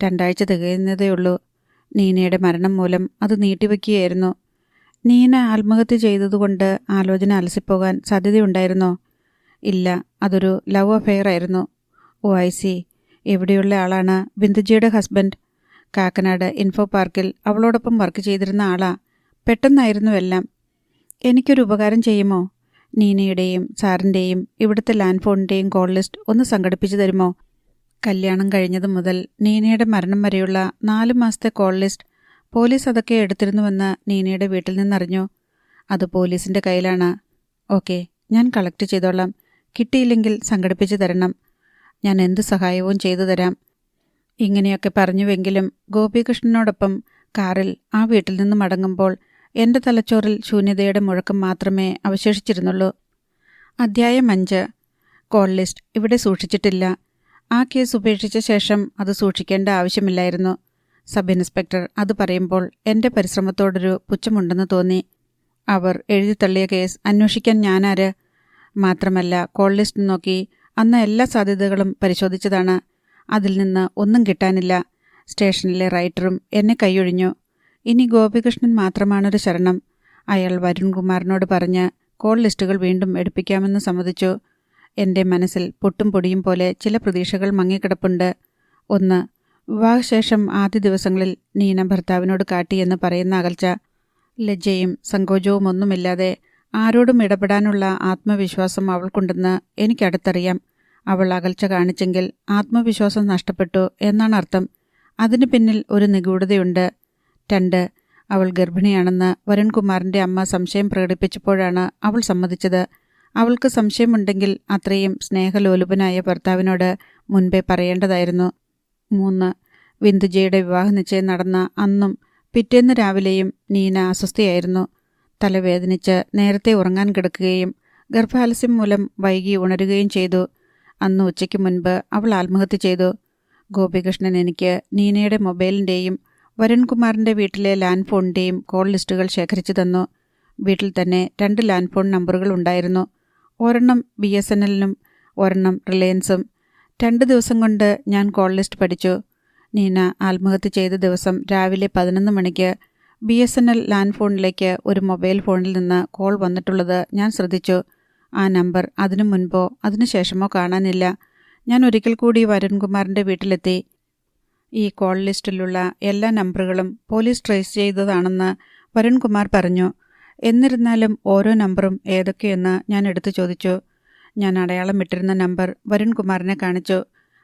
2 ആഴ്ച തികയുന്നതേയുള്ളൂ. നീനയുടെ മരണം മൂലം അത് നീട്ടിവെക്കുകയായിരുന്നു. നീന ആത്മഹത്യ ചെയ്തതുകൊണ്ട് ആലോചന അലസിപ്പോകാൻ സാധ്യതയുണ്ടായിരുന്നോ? ഇല്ല, അതൊരു ലവ് അഫെയർ ആയിരുന്നു. ഓ ഐ സി. എവിടെയുള്ള ആളാണ് ബിന്ദുജിയുടെ ഹസ്ബൻഡ്? കാക്കനാട് ഇൻഫോ പാർക്കിൽ അവളോടൊപ്പം വർക്ക് ചെയ്തിരുന്ന ആളാ. പെട്ടെന്നായിരുന്നു എല്ലാം. എനിക്കൊരു ഉപകാരം ചെയ്യുമോ? നീനയുടെയും സാറിൻ്റെയും ഇവിടുത്തെ ലാൻഡ് ഫോണിൻ്റെയും കോൾ ലിസ്റ്റ് ഒന്ന് സംഘടിപ്പിച്ചു തരുമോ? കല്യാണം കഴിഞ്ഞതു മുതൽ നീനയുടെ മരണം വരെയുള്ള 4 മാസത്തെ കോൾ ലിസ്റ്റ്. പോലീസ് അതൊക്കെ എടുത്തിരുന്നുവെന്ന് നീനയുടെ വീട്ടിൽ നിന്നറിഞ്ഞു. അത് പോലീസിൻ്റെ കയ്യിലാണ്. ഓക്കെ, ഞാൻ കളക്ട് ചെയ്തോളാം. കിട്ടിയില്ലെങ്കിൽ സംഘടിപ്പിച്ചു തരണം. ഞാൻ എന്ത് സഹായവും ചെയ്തു തരാം. ഇങ്ങനെയൊക്കെ പറഞ്ഞുവെങ്കിലും ഗോപികൃഷ്ണനോടൊപ്പം കാറിൽ ആ വീട്ടിൽ നിന്ന് മടങ്ങുമ്പോൾ എൻ്റെ തലച്ചോറിൽ ശൂന്യതയുടെ മുഴക്കം മാത്രമേ അവശേഷിച്ചിരുന്നുള്ളൂ. അധ്യായം 5. കോൾ ലിസ്റ്റ് ഇവിടെ സൂക്ഷിച്ചിട്ടില്ല. ആ കേസ് ഉപേക്ഷിച്ച ശേഷം അത് സൂക്ഷിക്കേണ്ട ആവശ്യമില്ലായിരുന്നു. സബ് ഇൻസ്പെക്ടർ അത് പറയുമ്പോൾ എൻ്റെ പരിശ്രമത്തോടൊരു പുച്ഛമുണ്ടെന്ന് തോന്നി. അവർ എഴുതിത്തള്ളിയ കേസ് അന്വേഷിക്കാൻ ഞാനാര്? മാത്രമല്ല, കോൾ ലിസ്റ്റ് നോക്കി അന്ന് എല്ലാ സാധ്യതകളും പരിശോധിച്ചതാണ്. അതിൽ നിന്ന് ഒന്നും കിട്ടാനില്ല. സ്റ്റേഷനിലെ റൈറ്ററും എന്നെ കൈയൊഴിഞ്ഞു. ഇനി ഗോപികൃഷ്ണൻ മാത്രമാണൊരു ശരണം. അയാൾ വരുൺകുമാറിനോട് പറഞ്ഞ് കോൾ ലിസ്റ്റുകൾ വീണ്ടും എടുപ്പിക്കാമെന്ന് സമ്മതിച്ചു. എൻ്റെ മനസ്സിൽ പൊട്ടും പൊടിയും പോലെ ചില പ്രതീക്ഷകൾ മങ്ങിക്കിടപ്പുണ്ട്. 1. വിവാഹശേഷം ആദ്യ ദിവസങ്ങളിൽ നീന ഭർത്താവിനോട് കാട്ടിയെന്ന് പറയുന്ന അകൽച്ച. ലജ്ജയും സങ്കോചവും ഒന്നുമില്ലാതെ ആരോടും ഇടപെടാനുള്ള ആത്മവിശ്വാസം അവൾക്കുണ്ടെന്ന് എനിക്കടുത്തറിയാം. അവൾ അകൽച്ച കാണിച്ചെങ്കിൽ ആത്മവിശ്വാസം നഷ്ടപ്പെട്ടു എന്നാണ് അർത്ഥം. അതിനു പിന്നിൽ ഒരു നിഗൂഢതയുണ്ട്. 2. അവൾ ഗർഭിണിയാണെന്ന് വരുൺകുമാറിൻ്റെ അമ്മ സംശയം പ്രകടിപ്പിച്ചപ്പോഴാണ് അവൾ സമ്മതിച്ചത്. അവൾക്ക് സംശയമുണ്ടെങ്കിൽ അത്രയും സ്നേഹലോലുപനായ ഭർത്താവിനോട് മുൻപേ പറയേണ്ടതായിരുന്നു. 3. ബിന്ദുജിയുടെ വിവാഹ നിശ്ചയം നടന്ന അന്നും പിറ്റേന്ന് രാവിലെയും നീന അസ്വസ്ഥയായിരുന്നു. തലവേദനിച്ച് നേരത്തെ ഉറങ്ങാൻ കിടക്കുകയും ഗർഭാലസ്യം മൂലം വൈകി ഉണരുകയും ചെയ്തു. അന്ന് ഉച്ചയ്ക്ക് മുൻപ് അവൾ ആത്മഹത്യ ചെയ്തു. ഗോപികൃഷ്ണൻ എനിക്ക് നീനയുടെ മൊബൈലിൻ്റെയും വരുൺകുമാറിൻ്റെ വീട്ടിലെ ലാൻഡ് ഫോണിൻ്റെയും കോൾ ലിസ്റ്റുകൾ ശേഖരിച്ചു തന്നു. വീട്ടിൽ തന്നെ 2 ലാൻഡ് ഫോൺ നമ്പറുകൾ ഉണ്ടായിരുന്നു. ഒരെണ്ണം BSNLനും ഒരെണ്ണം റിലയൻസും. 2 ദിവസം കൊണ്ട് ഞാൻ കോൾ ലിസ്റ്റ് പഠിച്ചു. നീന ആത്മഹത്യ ചെയ്ത ദിവസം രാവിലെ 11 മണിക്ക് BSNL ലാൻഡ് ഫോണിലേക്ക് ഒരു മൊബൈൽ ഫോണിൽ നിന്ന് കോൾ വന്നിട്ടുള്ളത് ഞാൻ ശ്രദ്ധിച്ചു. ആ നമ്പർ അതിനു മുൻപോ അതിനുശേഷമോ കാണാനില്ല. ഞാൻ ഒരിക്കൽ കൂടി വരുൺകുമാറിൻ്റെ വീട്ടിലെത്തി. ഈ കോൾ ലിസ്റ്റിലുള്ള എല്ലാ നമ്പറുകളും പോലീസ് ട്രേസ് ചെയ്തതാണെന്ന് വരുൺകുമാർ പറഞ്ഞു. എന്നിരുന്നാലും ഓരോ നമ്പറും ഏതൊക്കെയെന്ന് ഞാൻ എടുത്തു ചോദിച്ചു. ഞാൻ അടയാളം വിട്ടിരുന്ന നമ്പർ വരുൺകുമാറിനെ കാണിച്ചു.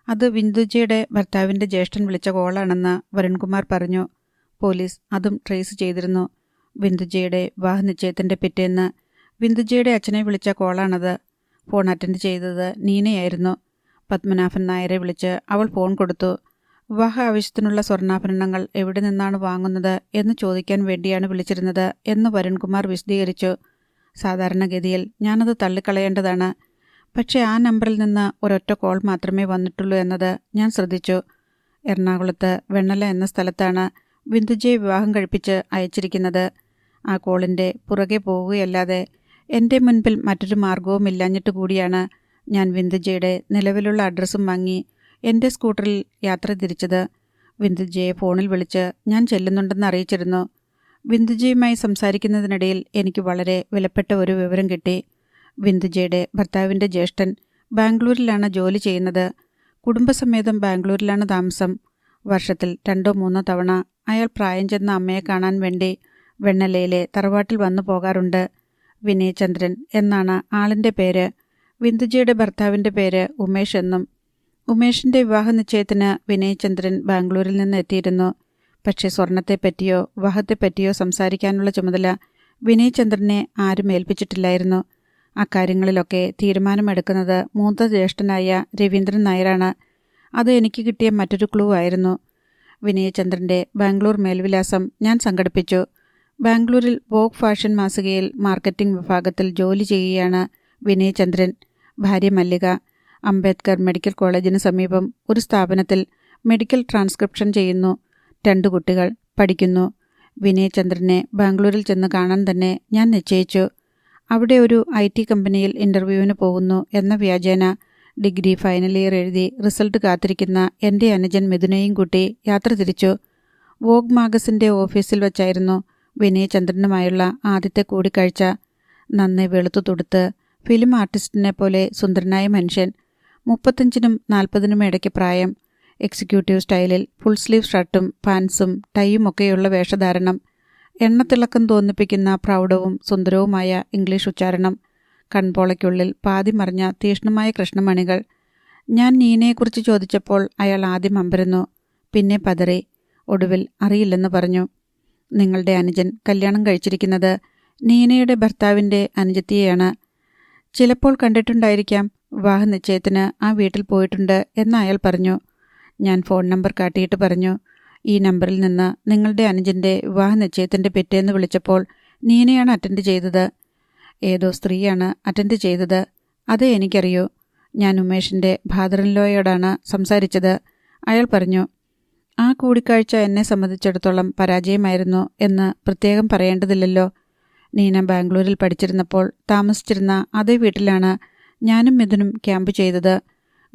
അത് ബിന്ദുജിയുടെ ഭർത്താവിൻ്റെ ജ്യേഷ്ഠൻ വിളിച്ച കോളാണെന്ന് വരുൺകുമാർ പറഞ്ഞു. പോലീസ് അതും ട്രേസ് ചെയ്തിരുന്നു. ബിന്ദുജിയുടെ വിവാഹ നിശ്ചയത്തിൻ്റെ പിറ്റേന്ന് ബിന്ദുജിയുടെ അച്ഛനെ വിളിച്ച കോളാണത്. ഫോൺ അറ്റൻഡ് ചെയ്തത് നീനയായിരുന്നു. പത്മനാഭൻ നായരെ വിളിച്ച് അവൾ ഫോൺ കൊടുത്തു. വിവാഹ ആവശ്യത്തിനുള്ള സ്വർണ്ണാഭരണങ്ങൾ എവിടെ നിന്നാണ് വാങ്ങുന്നത് എന്ന് ചോദിക്കാൻ വേണ്ടിയാണ് വിളിച്ചിരുന്നത് എന്ന് വരുൺകുമാർ വിശദീകരിച്ചു. സാധാരണഗതിയിൽ ഞാനത് തള്ളിക്കളയേണ്ടതാണ്. പക്ഷേ ആ നമ്പറിൽ നിന്ന് ഒരൊറ്റ കോൾ മാത്രമേ വന്നിട്ടുള്ളൂ എന്നത് ഞാൻ ശ്രദ്ധിച്ചു. എറണാകുളത്ത് വെണ്ണല എന്ന സ്ഥലത്താണ് ബിന്ദുജിയെ വിവാഹം കഴിപ്പിച്ച് അയച്ചിരിക്കുന്നത്. ആ കോളിൻ്റെ പുറകെ പോവുകയല്ലാതെ എൻ്റെ മുൻപിൽ മറ്റൊരു മാർഗവുമില്ലാഞ്ഞിട്ട് കൂടിയാണ് ഞാൻ ബിന്ദുജിയുടെ നിലവിലുള്ള അഡ്രസ്സും വാങ്ങി എൻ്റെ സ്കൂട്ടറിൽ യാത്ര തിരിച്ചത്. ബിന്ദുജിയെ ഫോണിൽ വിളിച്ച് ഞാൻ ചെല്ലുന്നുണ്ടെന്ന് അറിയിച്ചിരുന്നു. ബിന്ദുജിയുമായി സംസാരിക്കുന്നതിനിടയിൽ എനിക്ക് വളരെ വിലപ്പെട്ട ഒരു വിവരം കിട്ടി. ബിന്ദുജിയുടെ ഭർത്താവിൻ്റെ ജ്യേഷ്ഠൻ ബാംഗ്ലൂരിലാണ് ജോലി ചെയ്യുന്നത്. കുടുംബസമേതം ബാംഗ്ലൂരിലാണ് താമസം. വർഷത്തിൽ 2-3 തവണ അയാൾ പ്രായം ചെന്ന അമ്മയെ കാണാൻ വേണ്ടി വെണ്ണലയിലെ തറവാട്ടിൽ വന്നു പോകാറുണ്ട്. വിനയചന്ദ്രൻ എന്നാണ് ആളിൻ്റെ പേര്. വിന്ദുജയുടെ ഭർത്താവിൻ്റെ പേര് ഉമേഷ് എന്നും. ഉമേഷിൻ്റെ വിവാഹ നിശ്ചയത്തിന് വിനയചന്ദ്രൻ ബാംഗ്ലൂരിൽ നിന്ന് എത്തിയിരുന്നു. പക്ഷേ സ്വർണത്തെപ്പറ്റിയോ വിവാഹത്തെപ്പറ്റിയോ സംസാരിക്കാനുള്ള ചുമതല വിനയചന്ദ്രനെ ആരും ഏൽപ്പിച്ചിട്ടില്ലായിരുന്നു. അക്കാര്യങ്ങളിലൊക്കെ തീരുമാനമെടുക്കുന്നത് മൂത്ത ജ്യേഷ്ഠനായ രവീന്ദ്രൻ നായരാണ്. അത് എനിക്ക് കിട്ടിയ മറ്റൊരു ക്ലൂ ആയിരുന്നു. വിനയചന്ദ്രൻ്റെ ബാംഗ്ലൂർ മേൽവിലാസം ഞാൻ സംഘടിപ്പിച്ചു. ബാംഗ്ലൂരിൽ വോഗ് ഫാഷൻ മാസികയിൽ മാർക്കറ്റിംഗ് വിഭാഗത്തിൽ ജോലി ചെയ്യുകയാണ് വിനയചന്ദ്രൻ. ഭാര്യ മല്ലിക അംബേദ്കർ മെഡിക്കൽ കോളേജിന് സമീപം ഒരു സ്ഥാപനത്തിൽ മെഡിക്കൽ ട്രാൻസ്ക്രിപ്ഷൻ ചെയ്യുന്നു. 2 കുട്ടികൾ പഠിക്കുന്നു. വിനയചന്ദ്രനെ ബാംഗ്ലൂരിൽ ചെന്ന് കാണാൻ തന്നെ ഞാൻ നിശ്ചയിച്ചു. അവിടെ ഒരു IT കമ്പനിയിൽ ഇൻ്റർവ്യൂവിന് പോകുന്നു എന്ന വ്യാജേന ഡിഗ്രി ഫൈനൽ ഇയർ എഴുതി റിസൾട്ട് കാത്തിരിക്കുന്ന എൻ്റെ അനുജൻ മിഥുനെയും കൂട്ടി യാത്ര തിരിച്ചു. വോഗ് മാഗസിൻ്റെ ഓഫീസിൽ വച്ചായിരുന്നു വിനയചന്ദ്രനുമായുള്ള ആദ്യത്തെ കൂടിക്കാഴ്ച. നന്നെ വെളുത്തു തുടുത്ത് ഫിലിം ആർട്ടിസ്റ്റിനെ പോലെ സുന്ദരനായ മനുഷ്യൻ. 35നും 40നും ഇടയ്ക്ക് പ്രായം. എക്സിക്യൂട്ടീവ് സ്റ്റൈലിൽ ഫുൾ സ്ലീവ് ഷർട്ടും പാൻസും ടൈയും ഒക്കെയുള്ള വേഷധാരണം. എണ്ണത്തിളക്കം തോന്നിപ്പിക്കുന്ന പ്രൗഢവും സുന്ദരവുമായ ഇംഗ്ലീഷ് ഉച്ചാരണം. കൺപോളയ്ക്കുള്ളിൽ പാതി മറിഞ്ഞ തീക്ഷ്ണമായ കൃഷ്ണമണികൾ. ഞാൻ നീനയെക്കുറിച്ച് ചോദിച്ചപ്പോൾ അയാൾ ആദ്യം അമ്പരന്നു, പിന്നെ പതറി. ഒടുവിൽ അറിയില്ലെന്ന് പറഞ്ഞു. നിങ്ങളുടെ അനുജൻ കല്യാണം കഴിച്ചിരിക്കുന്നത് നീനയുടെ ഭർത്താവിൻ്റെ അനുജത്തിയെയാണ്. ചിലപ്പോൾ കണ്ടിട്ടുണ്ടായിരിക്കാം. വിവാഹ നിശ്ചയത്തിന് ആ വീട്ടിൽ പോയിട്ടുണ്ട് എന്ന് അയാൾ പറഞ്ഞു. ഞാൻ ഫോൺ നമ്പർ കാട്ടിയിട്ട് പറഞ്ഞു, ഈ നമ്പറിൽ നിന്ന് നിങ്ങളുടെ അനുജൻ്റെ വിവാഹ നിശ്ചയത്തിൻ്റെ പിറ്റേന്ന് വിളിച്ചപ്പോൾ നീനയാണ് അറ്റൻഡ് ചെയ്തത്. ഏതോ സ്ത്രീയാണ് അറ്റൻഡ് ചെയ്തത്. അതേ എനിക്കറിയൂ. ഞാൻ ഉമേഷിൻ്റെ ഫാദർ-ഇൻ-ലോയോടാണ് സംസാരിച്ചത്. അയാൾ പറഞ്ഞു. ആ കൂടിക്കാഴ്ച എന്നെ സംബന്ധിച്ചിടത്തോളം പരാജയമായിരുന്നു എന്ന് പ്രത്യേകം പറയേണ്ടതില്ലല്ലോ. നീന ബാംഗ്ലൂരിൽ പഠിച്ചിരുന്നപ്പോൾ താമസിച്ചിരുന്ന അതേ വീട്ടിലാണ് ഞാനും മിഥുനും ക്യാമ്പ് ചെയ്തത്.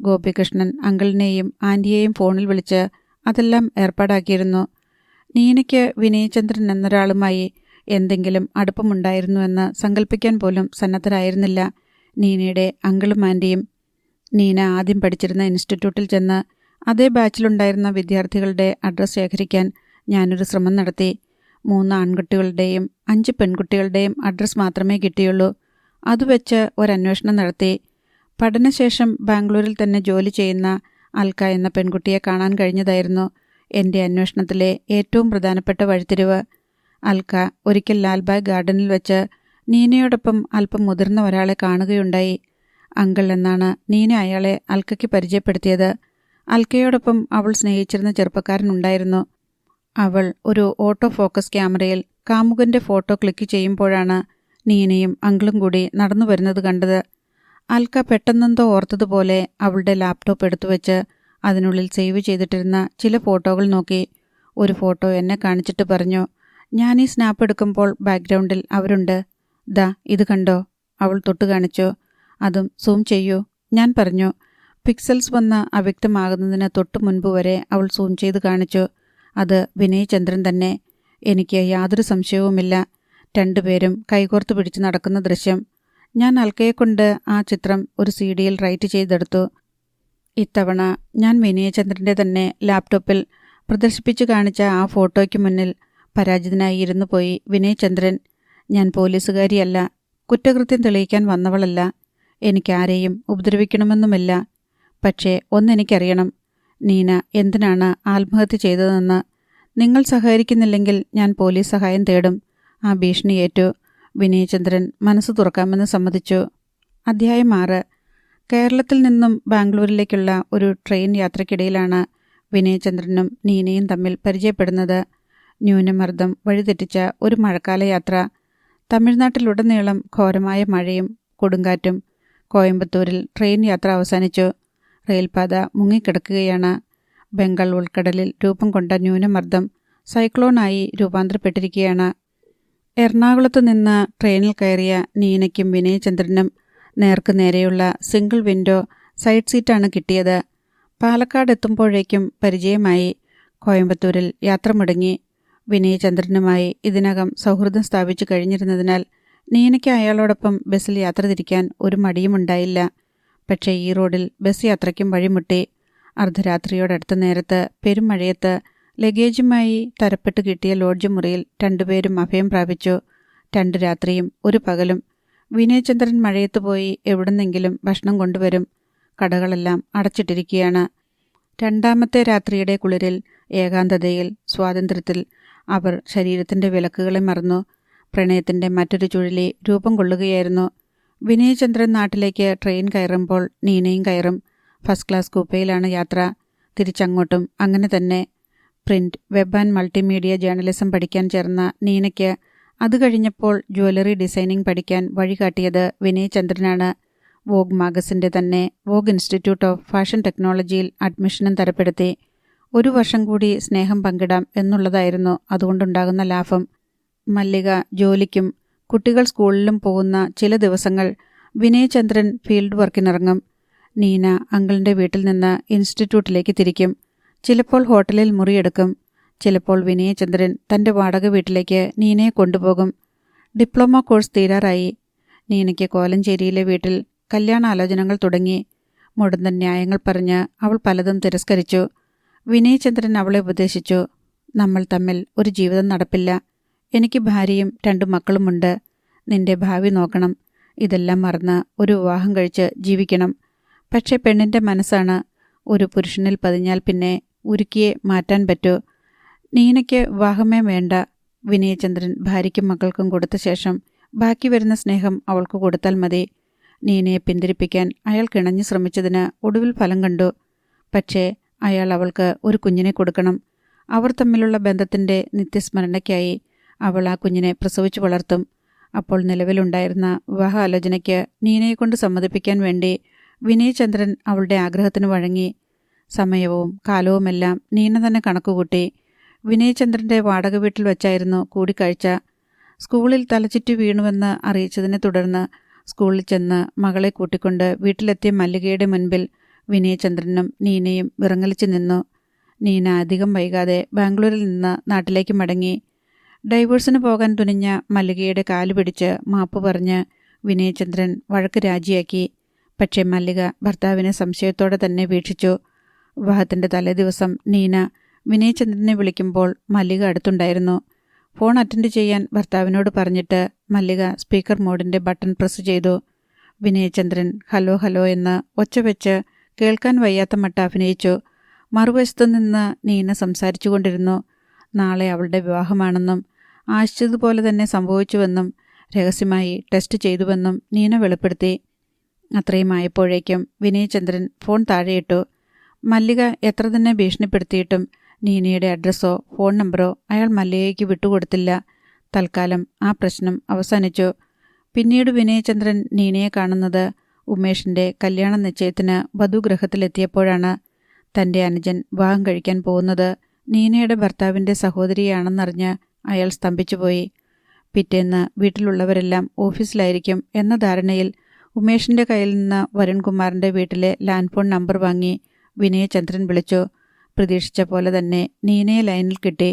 ഗോപികൃഷ്ണൻ അങ്കിളിനെയും ആൻറ്റിയെയും ഫോണിൽ വിളിച്ച് അതെല്ലാം ഏർപ്പാടാക്കിയിരുന്നു. നീനയ്ക്ക് വിനയചന്ദ്രൻ എന്നൊരാളുമായി എന്തെങ്കിലും അടുപ്പമുണ്ടായിരുന്നുവെന്ന് സങ്കല്പിക്കാൻ പോലും സന്നദ്ധരായിരുന്നില്ല നീനയുടെ അങ്കിളും ആൻറ്റിയും. നീന ആദ്യം പഠിച്ചിരുന്ന ഇൻസ്റ്റിറ്റ്യൂട്ടിൽ ചെന്ന് അതേ ബാച്ചിലുണ്ടായിരുന്ന വിദ്യാർത്ഥികളുടെ അഡ്രസ്സ് ശേഖരിക്കാൻ ഞാനൊരു ശ്രമം നടത്തി. 3 ആൺകുട്ടികളുടെയും 5 പെൺകുട്ടികളുടെയും അഡ്രസ്സ് മാത്രമേ കിട്ടിയുള്ളൂ. അതുവെച്ച് ഒരന്വേഷണം നടത്തി. പഠനശേഷം ബാംഗ്ലൂരിൽ തന്നെ ജോലി ചെയ്യുന്ന അൽക്ക എന്ന പെൺകുട്ടിയെ കാണാൻ കഴിഞ്ഞതായിരുന്നു എൻ്റെ അന്വേഷണത്തിലെ ഏറ്റവും പ്രധാനപ്പെട്ട വഴിത്തിരിവ്. അൽക്ക ഒരിക്കൽ ലാൽബാഗ് ഗാർഡനിൽ വെച്ച് നീനയോടൊപ്പം അല്പം മുതിർന്ന ഒരാളെ കാണുകയുണ്ടായി. അങ്കിൾ എന്നാണ് നീന അയാളെ അൽക്കയ്ക്ക് പരിചയപ്പെടുത്തിയത്. അൽക്കയോടൊപ്പം അവൾ സ്നേഹിച്ചിരുന്ന ചെറുപ്പക്കാരനുണ്ടായിരുന്നു. അവൾ ഒരു ഓട്ടോ ഫോക്കസ് ക്യാമറയിൽ കാമുകൻ്റെ ഫോട്ടോ ക്ലിക്ക് ചെയ്യുമ്പോഴാണ് നീനയും അങ്കിളും കൂടി നടന്നു വരുന്നത് കണ്ടത്. അൽക്ക പെട്ടെന്നെന്തോ ഓർത്തതുപോലെ അവളുടെ ലാപ്ടോപ്പ് എടുത്തുവെച്ച് അതിനുള്ളിൽ സേവ് ചെയ്തിട്ടിരുന്ന ചില ഫോട്ടോകൾ നോക്കി. ഒരു ഫോട്ടോ എന്നെ കാണിച്ചിട്ട് പറഞ്ഞു, ഞാൻ ഈ സ്നാപ്പ് എടുക്കുമ്പോൾ ബാക്ക്ഗ്രൗണ്ടിൽ അവരുണ്ട്. ദാ ഇത് കണ്ടോ? അവൾ തൊട്ട് കാണിച്ചു. അതും സൂം ചെയ്യൂ. ഞാൻ പറഞ്ഞു. പിക്സൽസ് വന്ന് അവ്യക്തമാകുന്നതിന് തൊട്ടു മുൻപ് വരെ അവൾ സൂം ചെയ്ത് കാണിച്ചു. അത് വിനയചന്ദ്രൻ തന്നെ. എനിക്ക് യാതൊരു സംശയവുമില്ല. 2 പേരും കൈകോർത്ത് പിടിച്ച് നടക്കുന്ന ദൃശ്യം. ഞാൻ അൽക്കയെക്കൊണ്ട് ആ ചിത്രം ഒരു CD-യിൽ റൈറ്റ് ചെയ്തെടുത്തു. ഇത്തവണ ഞാൻ വിനയചന്ദ്രൻ്റെ തന്നെ ലാപ്ടോപ്പിൽ പ്രദർശിപ്പിച്ചു കാണിച്ച ആ ഫോട്ടോയ്ക്ക് മുന്നിൽ പരാജിതനായി ഇരുന്നു പോയി വിനയചന്ദ്രൻ. ഞാൻ പോലീസുകാരിയല്ല. കുറ്റകൃത്യം തെളിയിക്കാൻ വന്നവളല്ല. എനിക്കാരെയും ഉപദ്രവിക്കണമെന്നുമില്ല. പക്ഷേ ഒന്നെനിക്കറിയണം, നീന എന്തിനാണ് ആത്മഹത്യ ചെയ്തതെന്ന്. നിങ്ങൾ സഹകരിക്കുന്നില്ലെങ്കിൽ ഞാൻ പോലീസ് സഹായം തേടും. ആ ഭീഷണിയേറ്റു. വിനയചന്ദ്രൻ മനസ്സ് തുറക്കാമെന്ന് സമ്മതിച്ചു. അധ്യായം 6. കേരളത്തിൽ നിന്നും ബാംഗ്ലൂരിലേക്കുള്ള ഒരു ട്രെയിൻ യാത്രയ്ക്കിടയിലാണ് വിനയചന്ദ്രനും നീനയും തമ്മിൽ പരിചയപ്പെടുന്നത്. ന്യൂനമർദ്ദം വഴിതെറ്റിച്ച ഒരു മഴക്കാല യാത്ര. തമിഴ്നാട്ടിലുടനീളം ഘോരമായ മഴയും കൊടുങ്കാറ്റും. കോയമ്പത്തൂരിൽ ട്രെയിൻ യാത്ര അവസാനിച്ചു. റെയിൽപാത മുങ്ങിക്കിടക്കുകയാണ്. ബംഗാൾ ഉൾക്കടലിൽ രൂപം കൊണ്ട ന്യൂനമർദ്ദം സൈക്ലോണായി രൂപാന്തരപ്പെട്ടിരിക്കുകയാണ്. എറണാകുളത്ത് നിന്ന് ട്രെയിനിൽ കയറിയ നീനയ്ക്കും വിനയചന്ദ്രനും നേർക്ക് നേരെയുള്ള സിംഗിൾ വിൻഡോ സൈഡ് സീറ്റാണ് കിട്ടിയത്. പാലക്കാട് എത്തുമ്പോഴേക്കും പരിചയമായി. കോയമ്പത്തൂരിൽ യാത്ര മുടങ്ങി. വിനയചന്ദ്രനുമായി ഇതിനകം സൗഹൃദം സ്ഥാപിച്ചു കഴിഞ്ഞിരുന്നതിനാൽ നീനയ്ക്ക് അയാളോടൊപ്പം ബസ്സിൽ യാത്ര തിരിക്കാൻ ഒരു മടിയുമുണ്ടായില്ല. പക്ഷേ ഈ റോഡിൽ ബസ് യാത്രയ്ക്കും വഴിമുട്ടി. അർദ്ധരാത്രിയോടടുത്ത നേരത്ത് പെരുമഴയത്ത് ലഗേജുമായി തരപ്പെട്ട് കിട്ടിയ ലോഡ്ജ് മുറിയിൽ 2 പേരും അഭയം പ്രാപിച്ചു. 2 രാത്രിയും 1 പകലും. വിനയചന്ദ്രൻ മഴയത്ത് പോയി എവിടുന്നെങ്കിലും ഭക്ഷണം കൊണ്ടുവരും. കടകളെല്ലാം അടച്ചിട്ടിരിക്കുകയാണ്. രണ്ടാമത്തെ രാത്രിയുടെ കുളിരിൽ, ഏകാന്തതയിൽ, സ്വാതന്ത്ര്യത്തിൽ അവർ ശരീരത്തിൻ്റെ വിലക്കുകളെ മറന്നു. പ്രണയത്തിൻ്റെ മറ്റൊരു ചുഴലി രൂപം കൊള്ളുകയായിരുന്നു. വിനയചന്ദ്രൻ നാട്ടിലേക്ക് ട്രെയിൻ കയറുമ്പോൾ നീനയും കയറും. ഫസ്റ്റ് ക്ലാസ് കൂപ്പയിലാണ് യാത്ര. തിരിച്ചങ്ങോട്ടും അങ്ങനെ തന്നെ. Print, web and multimedia journalism പഠിക്കാൻ ചേർന്ന നീനയ്ക്ക് അത് കഴിഞ്ഞപ്പോൾ ജ്വല്ലറി ഡിസൈനിങ് പഠിക്കാൻ വഴികാട്ടിയത് വിനയചന്ദ്രനാണ്. വോഗ് മാഗസിൻ്റെ തന്നെ വോഗ് ഇൻസ്റ്റിറ്റ്യൂട്ട് ഓഫ് ഫാഷൻ ടെക്നോളജിയിൽ അഡ്മിഷനും തരപ്പെടുത്തി. 1 വർഷം കൂടി സ്നേഹം പങ്കിടാം എന്നുള്ളതായിരുന്നു അതുകൊണ്ടുണ്ടാകുന്ന ലാഭം. മല്ലിക ജോലിക്കും കുട്ടികൾ സ്കൂളിലും പോകുന്ന ചില ദിവസങ്ങൾ വിനയചന്ദ്രൻ ഫീൽഡ് വർക്കിനിറങ്ങും. നീന അങ്കിളിൻ്റെ വീട്ടിൽ നിന്ന് ഇൻസ്റ്റിറ്റ്യൂട്ടിലേക്ക് തിരിക്കും. ചിലപ്പോൾ ഹോട്ടലിൽ മുറിയെടുക്കും. ചിലപ്പോൾ വിനയചന്ദ്രൻ തൻ്റെ വാടക വീട്ടിലേക്ക് നീനയെ കൊണ്ടുപോകും. ഡിപ്ലോമ കോഴ്സ് തീരാറായി. നീനയ്ക്ക് കോലഞ്ചേരിയിലെ വീട്ടിൽ കല്യാണാലോചനകൾ തുടങ്ങി. മുടന്തൻ ന്യായങ്ങൾ പറഞ്ഞ് അവൾ പലതും തിരസ്കരിച്ചു. വിനയചന്ദ്രൻ അവളെ ഉപദേശിച്ചു. നമ്മൾ തമ്മിൽ ഒരു ജീവിതം നടപ്പില്ല. എനിക്ക് ഭാര്യയും 2 മക്കളുമുണ്ട്. നിന്റെ ഭാവി നോക്കണം. ഇതെല്ലാം മറന്ന് ഒരു വിവാഹം കഴിച്ച് ജീവിക്കണം. പക്ഷേ പെണ്ണിൻ്റെ മനസ്സാണ്. ഒരു പുരുഷനിൽ പതിഞ്ഞാൽ പിന്നെ ഉരുക്കിയെ മാറ്റാൻ പറ്റൂ. നീനയ്ക്ക് വിവാഹമേ വേണ്ട. വിനയചന്ദ്രൻ ഭാര്യയ്ക്കും മക്കൾക്കും കൊടുത്ത ശേഷം ബാക്കി വരുന്ന സ്നേഹം അവൾക്ക് കൊടുത്താൽ മതി. നീനയെ പിന്തിരിപ്പിക്കാൻ അയാൾ കിണഞ്ഞു ശ്രമിച്ചതിന് ഒടുവിൽ ഫലം കണ്ടു. പക്ഷേ അയാൾ അവൾക്ക് ഒരു കുഞ്ഞിനെ കൊടുക്കണം. അവർ തമ്മിലുള്ള ബന്ധത്തിൻ്റെ നിത്യസ്മരണയ്ക്കായി അവൾ ആ കുഞ്ഞിനെ പ്രസവിച്ചു വളർത്തും. അപ്പോൾ നിലവിലുണ്ടായിരുന്ന വിവാഹാലോചനയ്ക്ക് നീനയെക്കൊണ്ട് സമ്മതിപ്പിക്കാൻ വേണ്ടി വിനയചന്ദ്രൻ അവളുടെ ആഗ്രഹത്തിന് വഴങ്ങി. സമയവും കാലവുമെല്ലാം നീന തന്നെ കണക്കുകൂട്ടി. വിനയചന്ദ്രൻ്റെ വാടക വീട്ടിൽ വച്ചായിരുന്നു കൂടിക്കാഴ്ച. സ്കൂളിൽ തലചുറ്റി വീണുവെന്ന് അറിയിച്ചതിനെ തുടർന്ന് സ്കൂളിൽ ചെന്ന് മകളെ കൂട്ടിക്കൊണ്ട് വീട്ടിലെത്തിയ മല്ലികയുടെ മുൻപിൽ വിനയചന്ദ്രനും നീനയും വിറങ്ങലിച്ചു നിന്നു. നീന അധികം വൈകാതെ ബാംഗ്ലൂരിൽ നിന്ന് നാട്ടിലേക്ക് മടങ്ങി. ഡൈവോഴ്സിന് പോകാൻ തുനിഞ്ഞ മല്ലികയുടെ കാല് പിടിച്ച് മാപ്പ് പറഞ്ഞ് വിനയചന്ദ്രൻ വഴക്ക് രാജിയാക്കി. പക്ഷേ മല്ലിക ഭർത്താവിനെ സംശയത്തോടെ തന്നെ വീക്ഷിച്ചു. വിവാഹത്തിൻ്റെ തലേദിവസം നീന വിനയചന്ദ്രനെ വിളിക്കുമ്പോൾ മല്ലിക അടുത്തുണ്ടായിരുന്നു. ഫോൺ അറ്റൻഡ് ചെയ്യാൻ ഭർത്താവിനോട് പറഞ്ഞിട്ട് മല്ലിക സ്പീക്കർ മോഡിൻ്റെ ബട്ടൺ പ്രസ് ചെയ്തു. വിനയചന്ദ്രൻ ഹലോ ഹലോ എന്ന് ഒച്ച വെച്ച് കേൾക്കാൻ വയ്യാത്ത മട്ട അഭിനയിച്ചു. മറുവശത്തു നിന്ന് നീന സംസാരിച്ചു കൊണ്ടിരുന്നു. നാളെ അവളുടെ വിവാഹമാണെന്നും ആശിച്ചതുപോലെ തന്നെ സംഭവിച്ചുവെന്നും രഹസ്യമായി ടെസ്റ്റ് ചെയ്തുവെന്നും നീന വെളിപ്പെടുത്തി. അത്രയും ആയപ്പോഴേക്കും വിനയചന്ദ്രൻ ഫോൺ താഴെയിട്ടു. മല്ലിക എത്ര തന്നെ ഭീഷണിപ്പെടുത്തിയിട്ടും നീനയുടെ അഡ്രസ്സോ ഫോൺ നമ്പറോ അയാൾ മല്ലികയ്ക്ക് വിട്ടുകൊടുത്തില്ല. തൽക്കാലം ആ പ്രശ്നം അവസാനിച്ചു. പിന്നീട് വിനയചന്ദ്രൻ നീനയെ കാണുന്നത് ഉമേഷിൻ്റെ കല്യാണ നിശ്ചയത്തിന് വധുഗൃഹത്തിലെത്തിയപ്പോഴാണ്. തൻ്റെ അനുജൻ വിവാഹം കഴിക്കാൻ പോകുന്നത് നീനയുടെ ഭർത്താവിൻ്റെ സഹോദരിയാണെന്നറിഞ്ഞ് അയാൾ സ്തംഭിച്ചുപോയി. പിറ്റേന്ന് വീട്ടിലുള്ളവരെല്ലാം ഓഫീസിലായിരിക്കും എന്ന ധാരണയിൽ ഉമേഷിൻ്റെ കയ്യിൽ നിന്ന് വരുൺകുമാറിൻ്റെ വീട്ടിലെ ലാൻഡ് ഫോൺ നമ്പർ വാങ്ങി വിനയചന്ദ്രൻ വിളിച്ചു. പ്രതീക്ഷിച്ച പോലെ തന്നെ നീനയെ ലൈനിൽ കിട്ടി.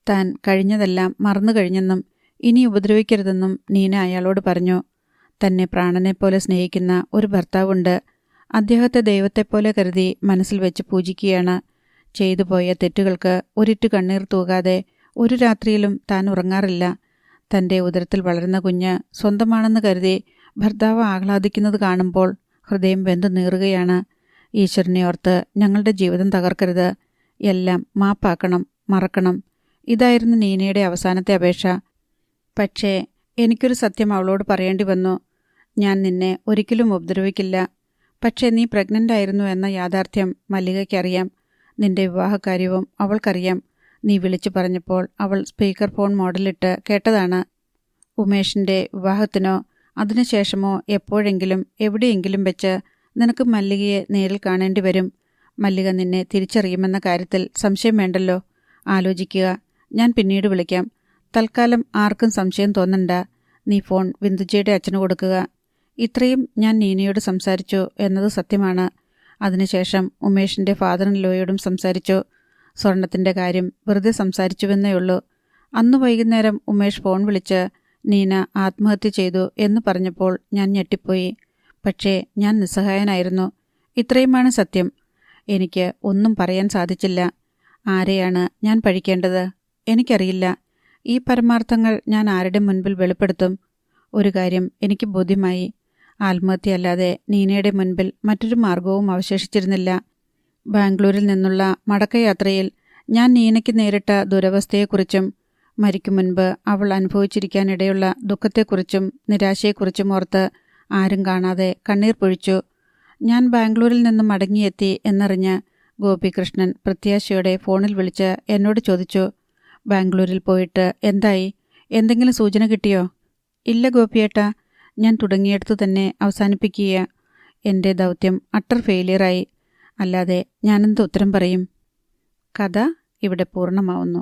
താൻ കഴിഞ്ഞതെല്ലാം മറന്നു കഴിഞ്ഞെന്നും ഇനി ഉപദ്രവിക്കരുതെന്നും നീന അയാളോട് പറഞ്ഞു. തന്നെ പ്രാണനെപ്പോലെ സ്നേഹിക്കുന്ന ഒരു ഭർത്താവുണ്ട്. അദ്ദേഹത്തെ ദൈവത്തെപ്പോലെ കരുതി മനസ്സിൽ വെച്ച് പൂജിക്കുകയാണ്. ചെയ്തു പോയ തെറ്റുകൾക്ക് ഒരിറ്റു കണ്ണീർ തൂകാതെ ഒരു രാത്രിയിലും താൻ ഉറങ്ങാറില്ല. തൻ്റെ ഉദരത്തിൽ വളരുന്ന കുഞ്ഞ് സ്വന്തമാണെന്ന് കരുതി ഭർത്താവ് ആഹ്ലാദിക്കുന്നത് കാണുമ്പോൾ ഹൃദയം വെന്തു നീറുകയാണ്. ഈശ്വരനെ ഓർത്ത് ഞങ്ങളുടെ ജീവിതം തകർക്കരുത്. എല്ലാം മാപ്പാക്കണം, മറക്കണം. ഇതായിരുന്നു നീനയുടെ അവസാനത്തെ അപേക്ഷ. പക്ഷേ എനിക്കൊരു സത്യം അവളോട് പറയേണ്ടി വന്നു. ഞാൻ നിന്നെ ഒരിക്കലും ഉപദ്രവിക്കില്ല. പക്ഷേ നീ പ്രഗ്നൻ്റ് ആയിരുന്നു എന്ന യാഥാർത്ഥ്യം മല്ലികയ്ക്കറിയാം. നിന്റെ വിവാഹകാര്യവും അവൾക്കറിയാം. നീ വിളിച്ചു പറഞ്ഞപ്പോൾ അവൾ സ്പീക്കർ ഫോൺ മോഡലിട്ട് കേട്ടതാണ്. ഉമേഷിൻ്റെ വിവാഹത്തിനോ അതിനുശേഷമോ എപ്പോഴെങ്കിലും എവിടെയെങ്കിലും വെച്ച് നിനക്ക് മല്ലികയെ നേരിൽ കാണേണ്ടി വരും. മല്ലിക നിന്നെ തിരിച്ചറിയുമെന്ന കാര്യത്തിൽ സംശയം വേണ്ടല്ലോ. ആലോചിക്കുക. ഞാൻ പിന്നീട് വിളിക്കാം. തൽക്കാലം ആർക്കും സംശയം തോന്നണ്ട. നീ ഫോൺ വിന്ദുജയുടെ അച്ഛന് കൊടുക്കുക. ഇത്രയും ഞാൻ നീനയോട് സംസാരിച്ചു എന്നത് സത്യമാണ്. അതിനുശേഷം ഉമേഷിൻ്റെ ഫാദർ ഇൻ ലോയോടും സംസാരിച്ചു. സ്വർണത്തിൻ്റെ കാര്യം വെറുതെ സംസാരിച്ചുവെന്നേ ഉള്ളൂ. അന്ന് വൈകുന്നേരം ഉമേഷ് ഫോൺ വിളിച്ച് നീന ആത്മഹത്യ ചെയ്തു എന്ന് പറഞ്ഞപ്പോൾ ഞാൻ ഞെട്ടിപ്പോയി. പക്ഷേ ഞാൻ നിസ്സഹായനായിരുന്നു. ഇത്രയുമാണ് സത്യം. എനിക്ക് ഒന്നും പറയാൻ സാധിച്ചില്ല. ആരെയാണ് ഞാൻ പഴിക്കേണ്ടത്? എനിക്കറിയില്ല. ഈ പരമാർത്ഥങ്ങൾ ഞാൻ ആരുടെ മുൻപിൽ വെളിപ്പെടുത്തും? ഒരു കാര്യം എനിക്ക് ബോധ്യമായി. ആത്മഹത്യയല്ലാതെ നീനയുടെ മുൻപിൽ മറ്റൊരു മാർഗവും അവശേഷിച്ചിരുന്നില്ല. ബാംഗ്ലൂരിൽ നിന്നുള്ള മടക്കയാത്രയിൽ ഞാൻ നീനയ്ക്ക് നേരിട്ട ദുരവസ്ഥയെക്കുറിച്ചും മരിക്കും മുൻപ് അവൾ അനുഭവിച്ചിരിക്കാനിടയുള്ള ദുഃഖത്തെക്കുറിച്ചും നിരാശയെക്കുറിച്ചും ഓർത്ത് ആരും കാണാതെ കണ്ണീർ പൊഴിച്ചു. ഞാൻ ബാംഗ്ലൂരിൽ നിന്നും മടങ്ങിയെത്തി എന്നറിഞ്ഞ് ഗോപികൃഷ്ണൻ പ്രത്യാശയോടെ ഫോണിൽ വിളിച്ച് എന്നോട് ചോദിച്ചു, ബാംഗ്ലൂരിൽ പോയിട്ട് എന്തായി? എന്തെങ്കിലും സൂചന കിട്ടിയോ? ഇല്ല ഗോപിയേട്ടാ, ഞാൻ തുടങ്ങിയെടുത്തു തന്നെ അവസാനിപ്പിക്കുക. എൻ്റെ ദൗത്യം അട്ടർ ഫെയിലിയറായി. അല്ലാതെ ഞാനെന്ത് ഉത്തരം പറയും? കഥ ഇവിടെ പൂർണ്ണമാവുന്നു.